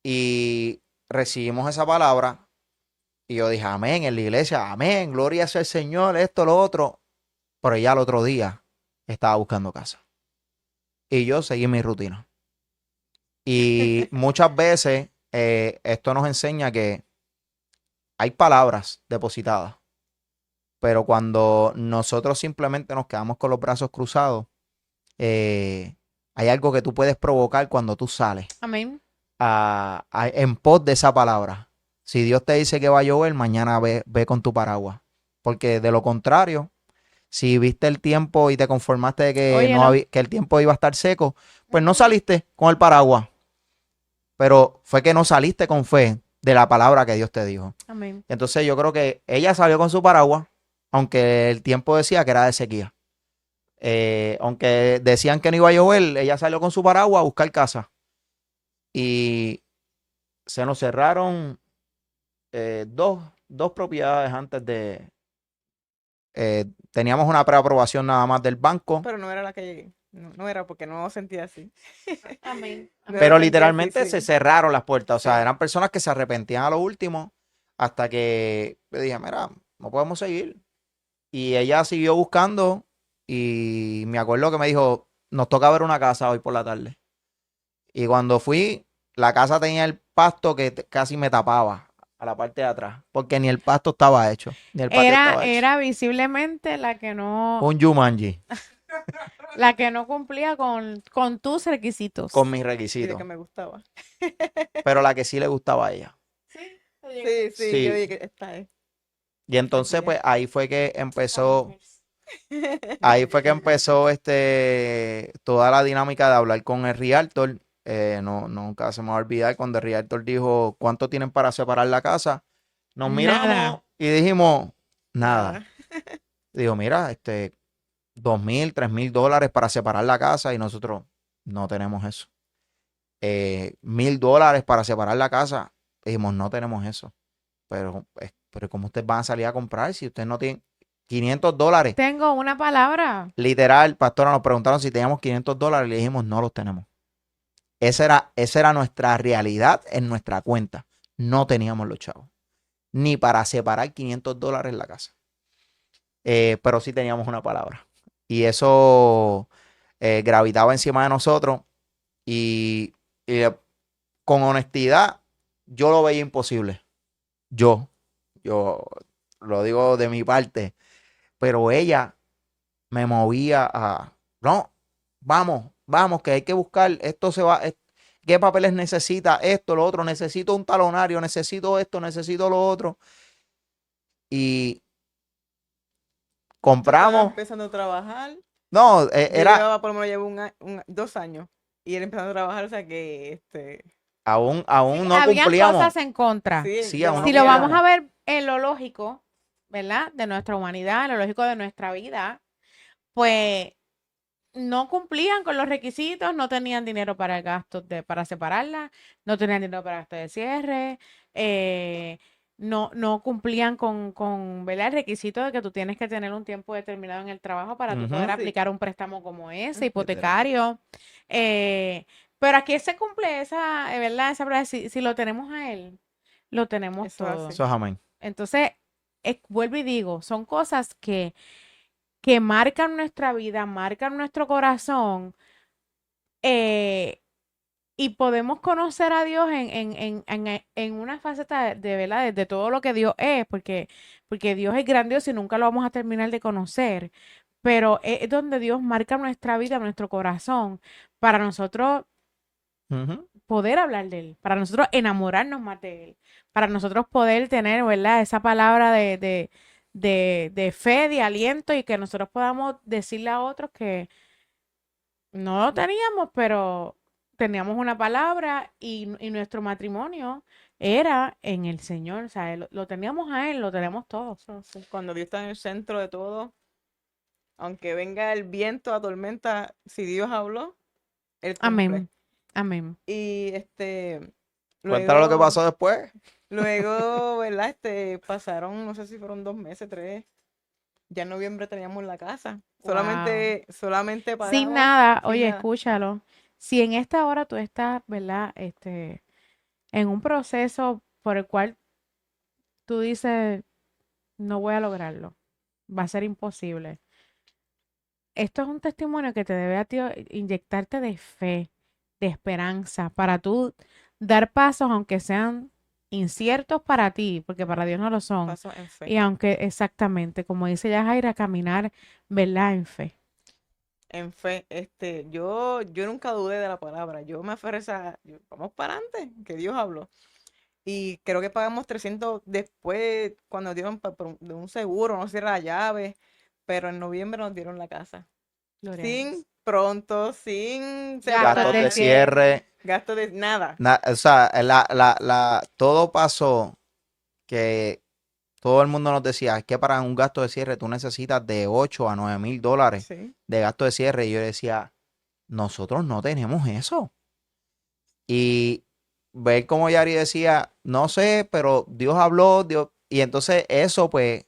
y recibimos esa palabra y yo dije, amén, en la iglesia, amén, gloria sea el Señor, esto, lo otro, pero ya el otro día estaba buscando casa y yo seguí mi rutina. Y muchas veces esto nos enseña que hay palabras depositadas, pero cuando nosotros simplemente nos quedamos con los brazos cruzados, hay algo que tú puedes provocar cuando tú sales Amén. en pos de esa palabra. Si Dios te dice que va a llover, mañana ve con tu paraguas. Porque de lo contrario, si viste el tiempo y te conformaste de que, Óyelo. que el tiempo iba a estar seco, pues no saliste con el paraguas. Pero fue que no saliste con fe de la palabra que Dios te dijo. Amén. Entonces yo creo que ella salió con su paraguas, aunque el tiempo decía que era de sequía. Aunque decían que no iba a llover, ella salió con su paraguas a buscar casa. Y se nos cerraron dos propiedades antes de... teníamos una preaprobación nada más del banco, Pero no era la que llegué. No, no era porque no lo sentía así. Amén. No pero lo sentía así, literalmente se sí. cerraron las puertas. O sea, Sí. eran personas que se arrepentían a lo último hasta que le dije, mira, no podemos seguir. Y ella siguió buscando y me acuerdo que me dijo, nos toca ver una casa hoy por la tarde. Y cuando fui, la casa tenía el pasto que casi me tapaba a la parte de atrás, porque ni el pasto estaba hecho, ni el patio estaba hecho. Era visiblemente Un Jumanji la que no cumplía con tus requisitos. con mis Y de requisitos, que me gustaba. pero la que sí le gustaba a ella. Sí, Sí, sí, yo Sí. dije, esta es. Y entonces, Aquí pues es. ahí fue que empezó, ahí fue que empezó toda la dinámica de hablar con el Realtor. Nunca se me va a olvidar cuando el Realtor dijo, ¿cuánto tienen para separar la casa? Nos Nada. miramos y dijimos, nada. Nada. Digo, mira, $2,000, $3,000 para separar la casa y nosotros no tenemos eso. $1,000 para separar la casa. Dijimos, no tenemos eso. Pero ¿cómo ustedes van a salir a comprar si ustedes no tienen $500? Tengo una palabra. Literal, pastora, nos preguntaron si teníamos $500 y le dijimos, no los tenemos. Esa era nuestra realidad en nuestra cuenta. No teníamos los chavos. Ni para separar $500 en la casa. Pero sí teníamos una palabra. Y eso gravitaba encima de nosotros y con honestidad yo lo veía imposible. Yo lo digo de mi parte, pero ella me movía no, vamos, que hay que buscar, esto se va, ¿qué papeles necesita? Esto, lo otro, necesito un talonario, necesito esto, necesito lo otro. Y Yo estaba compramos, empezando a trabajar. no, Yo era, llevaba, por lo menos llevo 2 años. Y él empezando a trabajar, o sea que, aún Sí, no habían cumplíamos, cosas en contra. sí, sí, de aún más no Si lo vamos viaje. a cumplíamos. ver en lo lógico, ¿verdad? De nuestra humanidad, en lo lógico de nuestra vida, pues no cumplían con los requisitos, no tenían dinero para el gasto para separarla, no tenían dinero para el gasto de cierre, no cumplían ¿verdad? El requisito de que tú tienes que tener un tiempo determinado en el trabajo para tú poder Ujú, Sí. aplicar un préstamo como ese, Ujú. literal. hipotecario. Pero aquí se cumple esa, ¿verdad? Esa, si lo tenemos a él, lo tenemos Eso es todo. así. Eso es amén. Entonces, vuelvo y digo, son cosas que marcan nuestra vida, marcan nuestro corazón, eh, y podemos conocer a Dios en una faceta de verdad, de todo lo que Dios es, porque Dios es grandioso y nunca lo vamos a terminar de conocer, pero es donde Dios marca nuestra vida, nuestro corazón, para nosotros Ujú. poder hablar de Él, para nosotros enamorarnos más de Él, para nosotros poder tener, ¿verdad? Esa palabra de fe, de aliento y que nosotros podamos decirle a otros que no lo teníamos, pero teníamos una palabra y nuestro matrimonio era en el Señor, o sea, lo teníamos a Él, lo tenemos todos. Sí, cuando Dios está en el centro de todo, aunque venga el viento, la tormenta, si Dios habló, Él cumple. Amén, amén. Y Cuéntale lo que luego, pasó después. luego, ¿verdad? Pasaron, no sé si fueron 2 meses, 3. Ya en noviembre teníamos la casa. Wow. Solamente Sin pagamos, nada, sin oye, nada. escúchalo. Si en esta hora tú estás, ¿verdad? En un proceso por el cual tú dices, no voy a lograrlo, va a ser imposible. Esto es un testimonio que te debe a ti inyectarte de fe, de esperanza, para tú dar pasos, aunque sean inciertos para ti, porque para Dios no lo son. Paso en fe. Y aunque exactamente, como dice Yajaira, caminar, ¿verdad? En fe. En fe, yo nunca dudé de la palabra. Yo me aferré a vamos para adelante, que Dios habló. Y creo que pagamos 300 después, cuando nos dieron de un seguro, no sé si era la llave, pero en noviembre nos dieron la casa. Gloria a Dios. Sin pronto, sin Gastos Gastos de de separar, cierre. gasto de nada. O sea, todo pasó que todo el mundo nos decía, es que para un gasto de cierre tú necesitas de 8 a 9 mil dólares Sí. de gasto de cierre. Y yo decía, nosotros no tenemos eso. Y ver como Yari decía, no sé, pero Dios habló, Dios. Y entonces eso, pues,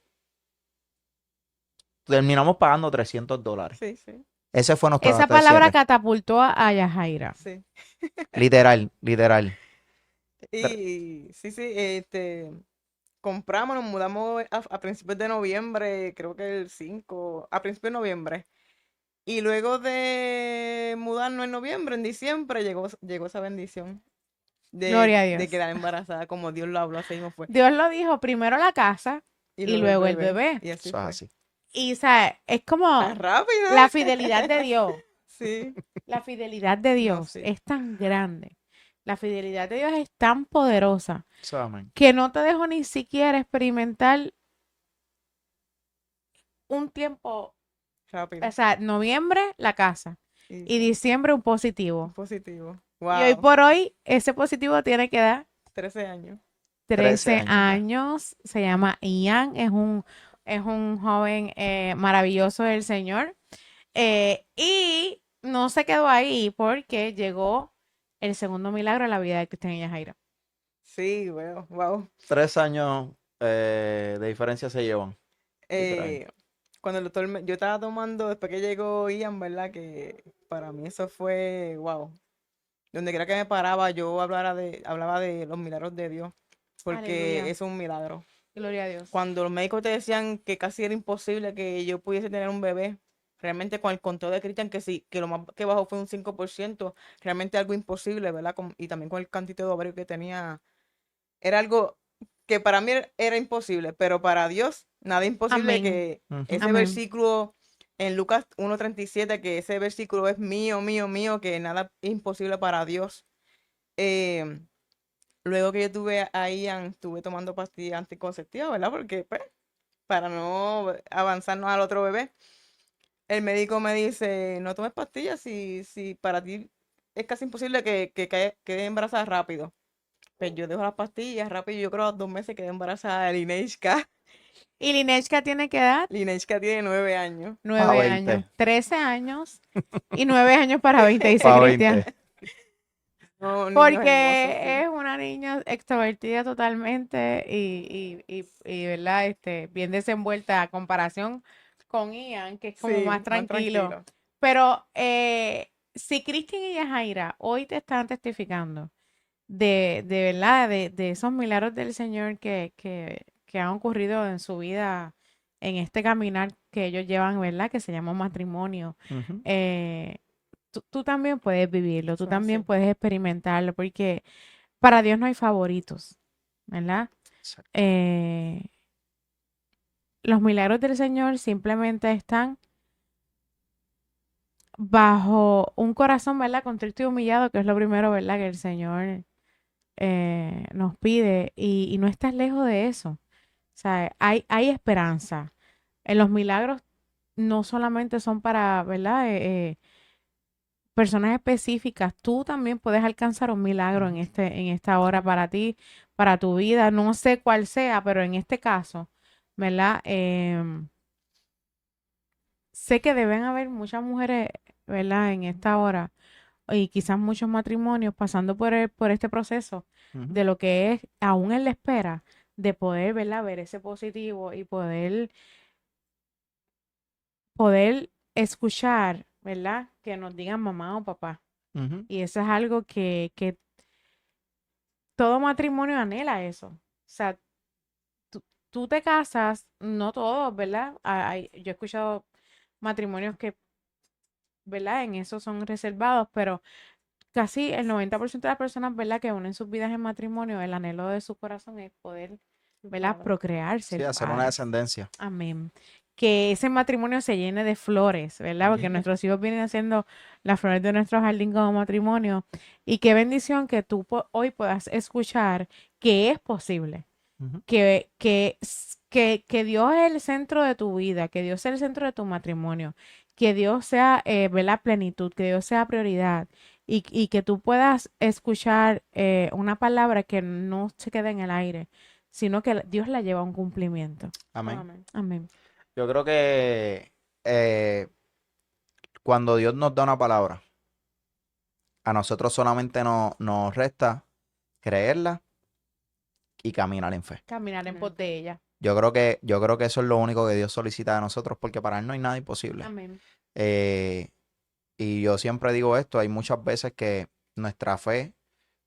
terminamos pagando $300. Sí, sí, Ese fue nuestro Esa gasto de palabra cierre. catapultó a Yajaira. sí. Literal, literal. Y sí, sí, compramos, nos mudamos a principios de noviembre, creo que el 5 a principios de noviembre. Y luego de mudarnos en noviembre, en diciembre, llegó esa bendición Gloria a de Dios. quedar embarazada, como Dios lo habló, así mismo fue. Dios lo dijo, primero la casa Y y luego luego el bebé. Y así Eso es fue. así. Y, ¿sabes? Es como Tan rápido. la fidelidad de Dios. Sí. La fidelidad de No, Dios sí. es tan grande. La fidelidad de Dios es tan poderosa Eso, amén. que no te dejo ni siquiera experimentar un tiempo, Rápido. o sea, noviembre la casa y diciembre un positivo. Positivo. Y hoy Wow. por hoy ese positivo tiene que dar 13 años. 13 años. años. Se llama Ian, es un joven maravilloso del Señor. Y no se quedó ahí porque llegó el segundo milagro en la vida de Cristian y Yajaira. Sí, wow. 3 años de diferencia se llevan. Literal. Cuando el doctor yo estaba tomando, después que llegó Ian, ¿verdad? Que para mí eso fue, wow. Donde quiera que me paraba, yo hablaba de los milagros de Dios, porque Aleluya. es un milagro. Gloria a Dios. Cuando los médicos te decían que casi era imposible que yo pudiese tener un bebé, realmente con el conteo de Cristian, que sí, que lo más que bajó fue un 5%, realmente algo imposible, ¿verdad? Y también con el cantito de ovario que tenía, era algo que para mí era imposible, pero para Dios nada imposible. Amén. Que Ujú. ese Amén. versículo en Lucas 1:37, que ese versículo es mío, mío, mío, que nada es imposible para Dios. Eh, Luego que yo tuve a Ian, estuve tomando pastillas anticonceptivas, ¿verdad? Porque, pues, para no avanzarnos al otro bebé, el médico me dice, no tomes pastillas si para ti es casi imposible que quede embarazada rápido. Pues yo dejo las pastillas rápido, yo creo que a los 2 meses quedé embarazada de Lineiska. Y Linechka tiene que dar Lineiska tiene 9 años. 9 20. años, 13 años y 9 años para 20, dice Pa' Cristian. 20. No, niños Porque hermosos, sí. es una niña extrovertida totalmente ¿verdad? Bien desenvuelta a comparación con Ian, que es como Sí, más más tranquilo. tranquilo. Pero si Cristian y Yajaira hoy te están testificando de verdad, de esos milagros del Señor que que han ocurrido en su vida, en este caminar que ellos llevan, ¿verdad? Que se llama matrimonio. Ujú. Tú también puedes vivirlo, tú Eso es también así. puedes experimentarlo, porque para Dios no hay favoritos, ¿verdad? Exacto. Eh, los milagros del Señor simplemente están bajo un corazón, ¿verdad? Contrito y humillado, que es lo primero, ¿verdad? Que el Señor nos pide y no estás lejos de eso. O sea, hay esperanza. En los milagros no solamente son para, ¿verdad? Personas específicas. Tú también puedes alcanzar un milagro Ujú. en esta hora para ti, para tu vida. No sé cuál sea, pero en este caso, ¿verdad? Sé que deben haber muchas mujeres, ¿verdad? En esta hora y quizás muchos matrimonios pasando por este proceso Ujú. de lo que es aún en la espera de poder, ¿verdad? Ver ese positivo y poder escuchar, ¿verdad? Que nos digan mamá o papá. Ujú. Y eso es algo que todo matrimonio anhela eso. O sea, tú te casas, no todos, ¿verdad? Yo he escuchado matrimonios que, ¿verdad? En eso son reservados, pero casi el 90% de las personas, ¿verdad? Que unen sus vidas en matrimonio, el anhelo de su corazón es poder, ¿verdad? Claro. Procrear, Sí, ser hacer una padres. descendencia. Amén. Que ese matrimonio se llene de flores, ¿verdad? Porque Ujú. nuestros hijos vienen haciendo las flores de nuestro jardín como matrimonio. Y qué bendición que tú hoy puedas escuchar que es posible, Ujú. que Dios es el centro de tu vida, que Dios es el centro de tu matrimonio, que Dios sea, ¿verdad? Plenitud, que Dios sea prioridad y que tú puedas escuchar una palabra que no se quede en el aire, sino que Dios la lleva a un cumplimiento. Amén. Amén. Amén. Yo creo que cuando Dios nos da una palabra, a nosotros solamente nos resta creerla y caminar en fe. Caminar en Amén. pos de ella. Yo creo que eso es lo único que Dios solicita de nosotros, porque para Él no hay nada imposible. Amén. Eh, y yo siempre digo esto, hay muchas veces que nuestra fe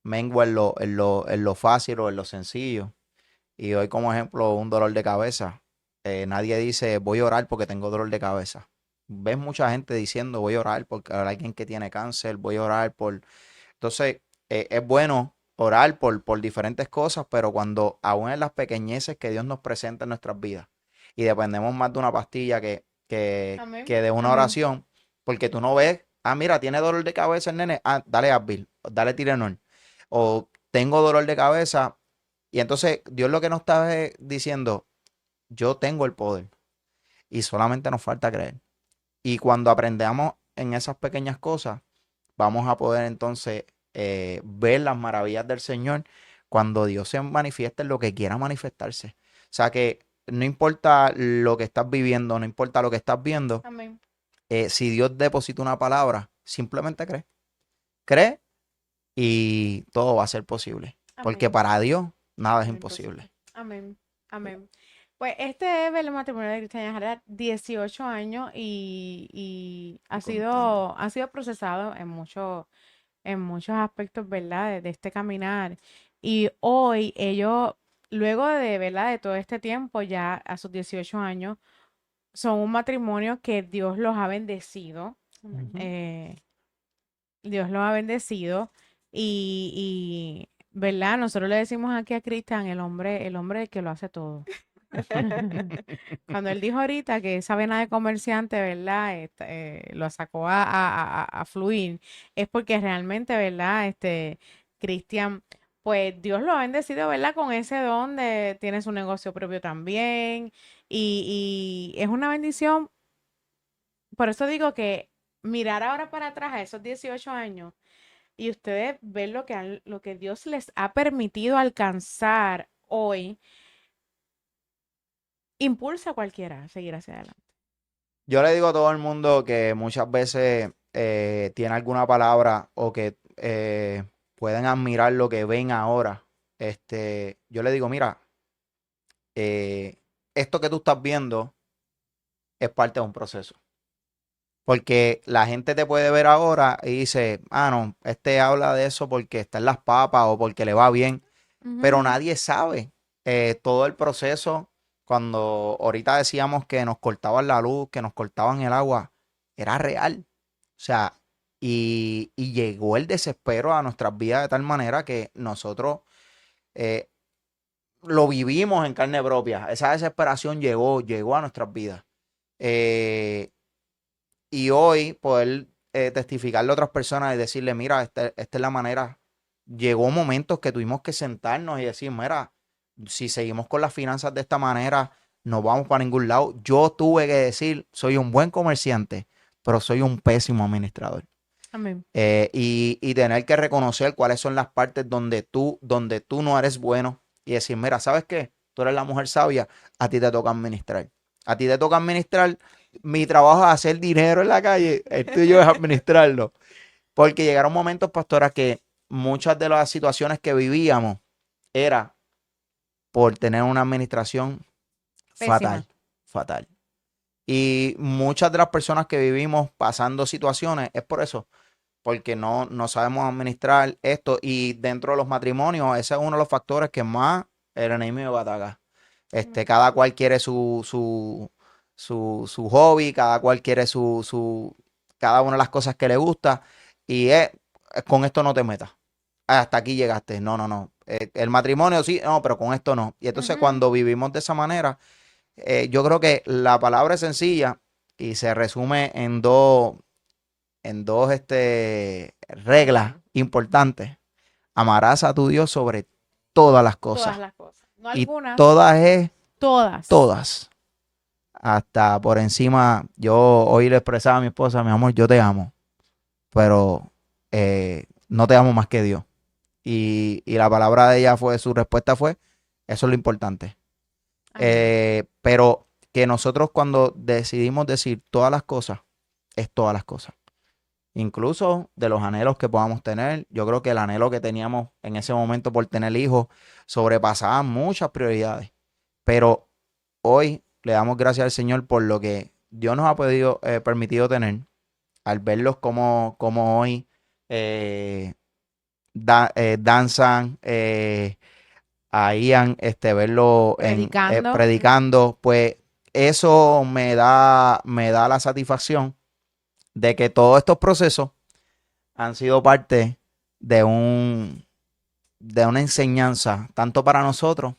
mengua en lo fácil o en lo sencillo. Y hoy como ejemplo, un dolor de cabeza. Nadie dice, voy a orar porque tengo dolor de cabeza. Ves mucha gente diciendo, voy a orar porque hay alguien que tiene cáncer, voy a orar por... Entonces, es bueno orar por diferentes cosas, pero cuando aún en las pequeñeces que Dios nos presenta en nuestras vidas y dependemos más de una pastilla Amén. que de una Amén. oración, porque tú no ves, mira, tiene dolor de cabeza el nene, dale Advil, dale Tylenol, o tengo dolor de cabeza, y entonces Dios lo que nos está diciendo, yo tengo el poder y solamente nos falta creer. Y cuando aprendamos en esas pequeñas cosas, vamos a poder entonces ver las maravillas del Señor cuando Dios se manifieste en lo que quiera manifestarse. O sea que no importa lo que estás viviendo, no importa lo que estás viendo, Amén. si Dios deposita una palabra, simplemente cree. Cree y todo va a ser posible. Porque Amén. para Dios nada es No es imposible. imposible. Amén. Amén. Pues este es el matrimonio de Cristian Jara, 18 años y Y contento. ha sido procesado en muchos aspectos, ¿verdad? De este caminar. Y hoy ellos, luego de, ¿verdad? De todo este tiempo, ya a sus 18 años, son un matrimonio que Dios los ha bendecido. Amén. Ujú. eh, Dios los ha bendecido ¿verdad? Nosotros le decimos aquí a Cristian, el hombre que lo hace todo. Cuando él dijo ahorita que esa vena de comerciante, ¿verdad? Lo sacó a fluir, es porque realmente, ¿verdad? Cristian, pues Dios lo ha bendecido, ¿verdad? Con ese don de, tiene su negocio propio también y es una bendición. Por eso digo que mirar ahora para atrás a esos 18 años y ustedes ver lo que Dios les ha permitido alcanzar hoy, impulsa a cualquiera a seguir hacia adelante. Yo le digo a todo el mundo que muchas veces tiene alguna palabra o que pueden admirar lo que ven ahora. Yo le digo, mira, eh, esto que tú estás viendo es parte de un proceso. Porque la gente te puede ver ahora y dice, no, este habla de eso porque está en las papas o porque le va bien, pero Ujú. nadie sabe. todo el proceso, cuando ahorita decíamos que nos cortaban la luz, que nos cortaban el agua, era real. O sea, y llegó el desespero a nuestras vidas de tal manera que nosotros eh, lo vivimos en carne propia. Esa desesperación llegó a nuestras vidas. Eh, y hoy poder testificarle a otras personas y decirle, mira, esta es la manera. Llegó momentos que tuvimos que sentarnos y decir, mira, si seguimos con las finanzas de esta manera, no vamos para ningún lado. Yo tuve que decir, soy un buen comerciante, pero soy un pésimo administrador. Amén. Y tener que reconocer cuáles son las partes donde tú no eres bueno y decir, mira, ¿sabes qué? Tú eres la mujer sabia, a ti te toca administrar. A ti te toca administrar. Mi trabajo es hacer dinero en la calle, el tuyo es administrarlo. Porque llegaron momentos, pastora, que muchas de las situaciones que vivíamos era por tener una administración fatal, Pésima. fatal. Y muchas de las personas que vivimos pasando situaciones es por eso, porque no sabemos administrar esto. Y dentro de los matrimonios, ese es uno de los factores que más el enemigo ataca. Cada cual quiere su hobby, cada cual quiere cada una de las cosas que le gusta. Y con esto no te metas. Hasta aquí llegaste. No, no, no. El matrimonio sí, no, pero con esto no. Y entonces Ujú. cuando vivimos de esa manera, yo creo que la palabra es sencilla y se resume en dos reglas importantes. Amarás a tu Dios sobre todas las Todas cosas. las cosas. No Y algunas, todas es todas. todas. Hasta por encima, yo hoy le expresaba a mi esposa, mi amor, yo te amo, pero no te amo más que Dios. Y la palabra de ella su respuesta fue, eso es lo importante. Amén. Pero que nosotros cuando decidimos decir todas las cosas, es todas las cosas. Incluso de los anhelos que podamos tener. Yo creo que el anhelo que teníamos en ese momento por tener hijos sobrepasaba muchas prioridades. Pero hoy le damos gracias al Señor por lo que Dios nos ha permitido tener, al verlos como hoy eh, danzan, a Ian, verlo Predicando. predicando, pues eso me da la satisfacción de que todos estos procesos han sido parte de de una enseñanza, tanto para nosotros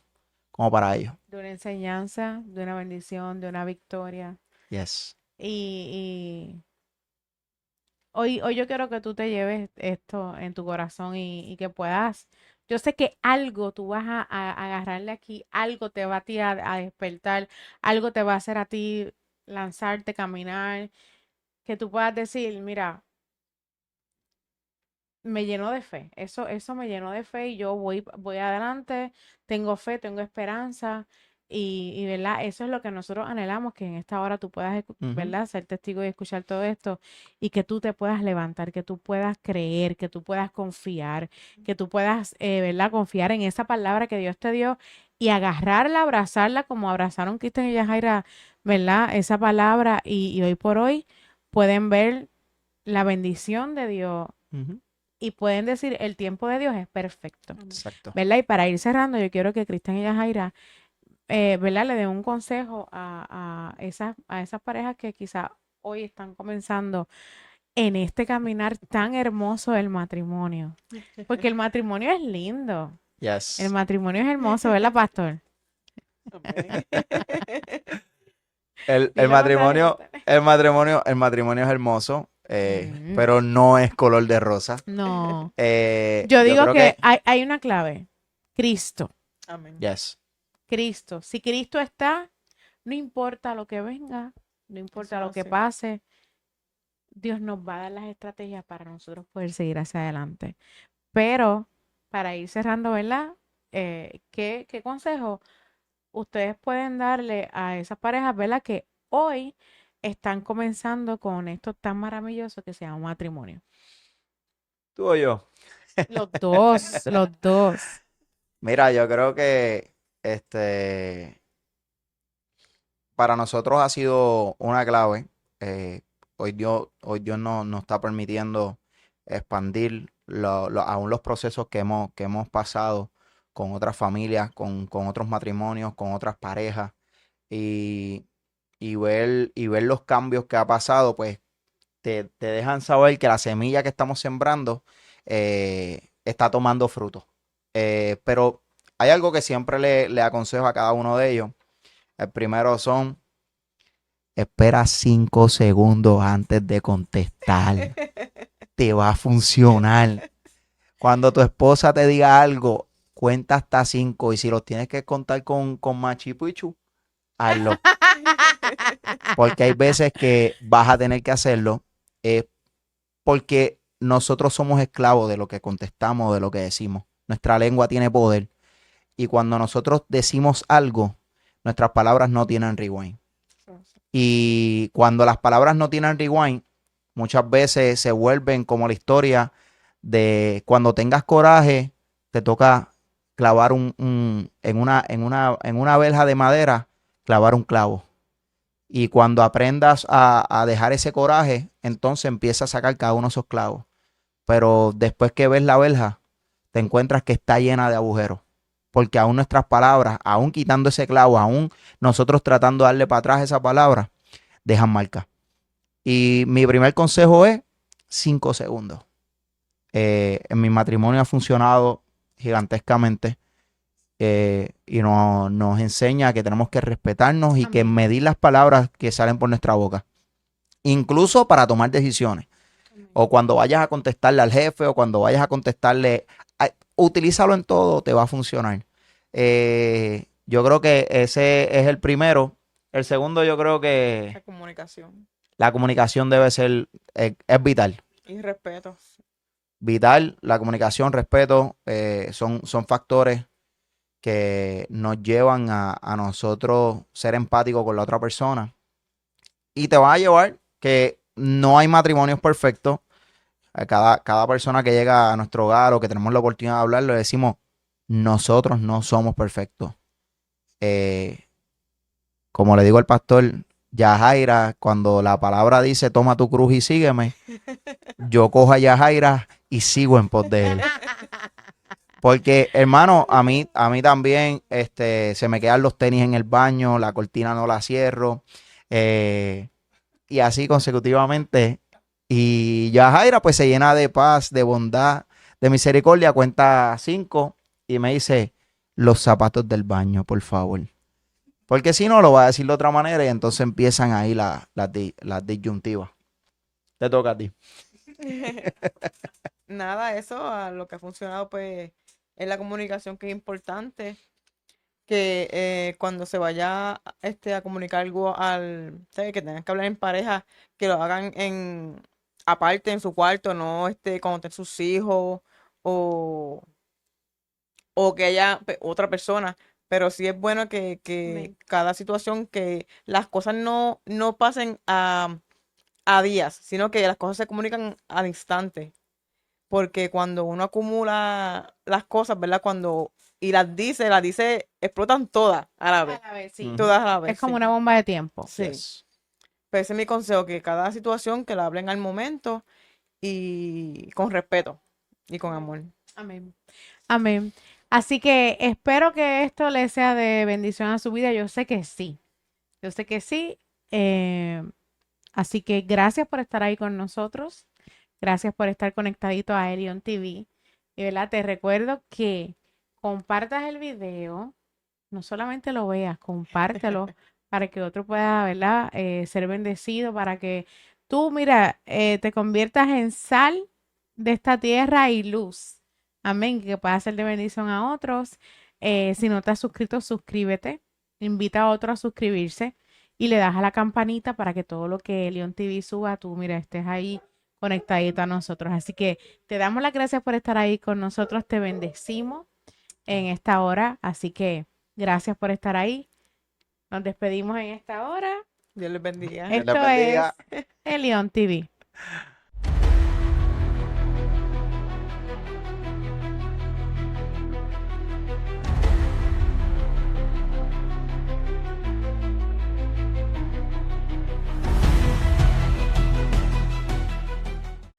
como para ellos. De una enseñanza, de una bendición, de una victoria. Yes. Y hoy yo quiero que tú te lleves esto en tu corazón y que puedas, yo sé que algo tú vas a agarrarle aquí, algo te va a ti a despertar, algo te va a hacer a ti lanzarte, caminar, que tú puedas decir, mira, me llenó de fe, eso me llenó de fe y yo voy adelante, tengo fe, tengo esperanza ¿verdad? Eso es lo que nosotros anhelamos, que en esta hora tú puedas, Ujú. ¿verdad? Ser testigo y escuchar todo esto y que tú te puedas levantar, que tú puedas creer, que tú puedas confiar, que tú puedas, ¿verdad? Confiar en esa palabra que Dios te dio y agarrarla, abrazarla como abrazaron Cristian y Yajaira, ¿verdad? Esa palabra y hoy por hoy pueden ver la bendición de Dios Ujú. y pueden decir, el tiempo de Dios es perfecto, Exacto. ¿verdad? Y para ir cerrando, yo quiero que Cristian y Yajaira, ¿verdad? Le den un consejo a esas parejas que quizá hoy están comenzando en este caminar tan hermoso del matrimonio. Porque el matrimonio es lindo, el Yes. matrimonio es hermoso, ¿verdad, pastor? Amén. El Dile pastor. matrimonio, el matrimonio es hermoso, Mm, pero no es color de rosa. no, yo Yo digo creo que que, hay una clave, Cristo. Amén. yes. Cristo. Si Cristo está, no importa lo que venga, no Eso importa es lo que así. pase, Dios nos va a dar las estrategias para nosotros poder seguir hacia adelante. Pero para ir cerrando, ¿verdad? ¿Qué consejo ustedes pueden darle a esas parejas, ¿verdad? Que hoy están comenzando con esto tan maravilloso que se llama matrimonio. Tú o yo. Los dos, los dos. Mira, yo creo que para nosotros ha sido una clave. Hoy Dios nos está permitiendo expandir aún los procesos que hemos pasado con otras familias, con otros matrimonios, con otras parejas y, y ver los cambios que ha pasado, pues te dejan saber que la semilla que estamos sembrando está tomando fruto. Pero hay algo que siempre le aconsejo a cada uno de ellos. El primero son, espera 5 segundos antes de contestar. Te va a funcionar. Cuando tu esposa te diga algo, cuenta hasta 5. Y si los tienes que contar con Machu Picchu, hazlo. Porque hay veces que vas a tener que hacerlo. Porque nosotros somos esclavos de lo que contestamos, de lo que decimos. Nuestra lengua tiene poder. Y cuando nosotros decimos algo, nuestras palabras no tienen rewind. Y cuando las palabras no tienen rewind, muchas veces se vuelven como la historia de cuando tengas coraje, te toca clavar en una verja de madera, clavar un clavo. Y cuando aprendas a dejar ese coraje, entonces empieza a sacar cada uno de esos clavos. Pero después que ves la verja, te encuentras que está llena de agujeros. Porque aún nuestras palabras, aún quitando ese clavo, aún nosotros tratando de darle para atrás esa palabra, dejan marca. Y mi primer consejo es 5 segundos. En mi matrimonio ha funcionado gigantescamente y nos enseña que tenemos que respetarnos y que Amén. medir las palabras que salen por nuestra boca. Incluso para tomar decisiones. O cuando vayas a contestarle al jefe o cuando vayas a contestarle, utilízalo en todo, te va a funcionar. Yo creo que ese es el primero. El segundo, yo creo La que comunicación la comunicación debe ser, es vital. y respeto. Vital, la comunicación, respeto, son factores que nos llevan a nosotros ser empáticos con la otra persona. Y te van a llevar que no hay matrimonios perfectos. A cada persona que llega a nuestro hogar o que tenemos la oportunidad de hablar, le decimos, nosotros no somos perfectos. Como le digo al pastor Yajaira, cuando la palabra dice, toma tu cruz y sígueme, yo cojo a Yajaira y sigo en pos de él. Porque, hermano, a mí también se me quedan los tenis en el baño, la cortina no la cierro, y así consecutivamente. Y Yajaira pues se llena de paz, de bondad, de misericordia, cuenta 5 y me dice, los zapatos del baño, por favor. Porque si no, lo va a decir de otra manera y entonces empiezan ahí las disyuntivas. Te toca a ti. Nada, eso a lo que ha funcionado pues es la comunicación, que es importante, que cuando se vaya a comunicar algo ¿sabes? Que tengan que hablar en pareja, que lo hagan aparte en su cuarto, no cuando estén sus hijos o, o que haya otra persona. Pero sí es bueno que Amén. cada situación, que las cosas no pasen a días, sino que las cosas se comunican al instante. Porque cuando uno acumula las cosas, ¿verdad? Y las dice, explotan todas a la vez. A ver, sí. Ujú. Todas a la vez, Es como sí. una bomba de tiempo. Sí. Yes. Pues ese es mi consejo, que cada situación que la hablen al momento y con respeto y con amor. Amén. Amén. Así que espero que esto le sea de bendición a su vida. Yo sé que sí. Yo sé que sí. Así que gracias por estar ahí con nosotros. Gracias por estar conectadito a Elion TV. Y verdad, te recuerdo que compartas el video. No solamente lo veas, compártelo para que otro pueda, ¿verdad? Ser bendecido, para que tú, mira, te conviertas en sal de esta tierra y luz. Amén. Que pueda ser de bendición a otros. Si no te has suscrito, suscríbete. Invita a otro a suscribirse y le das a la campanita para que todo lo que León TV suba, tú, mira, estés ahí conectadito a nosotros. Así que te damos las gracias por estar ahí con nosotros. Te bendecimos en esta hora. Así que gracias por estar ahí. Nos despedimos en esta hora. Dios les bendiga. Dios les Esto bendiga. es Elión TV.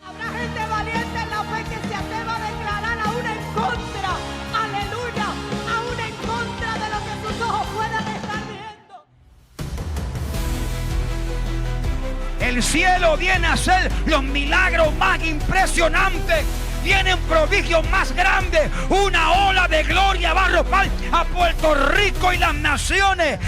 Habrá gente valiente en la fe que se atreva a declarar aún en contra, aleluya, El cielo viene a hacer los milagros más impresionantes. Vienen prodigios más grandes. Una ola de gloria va a arropar a Puerto Rico y las naciones.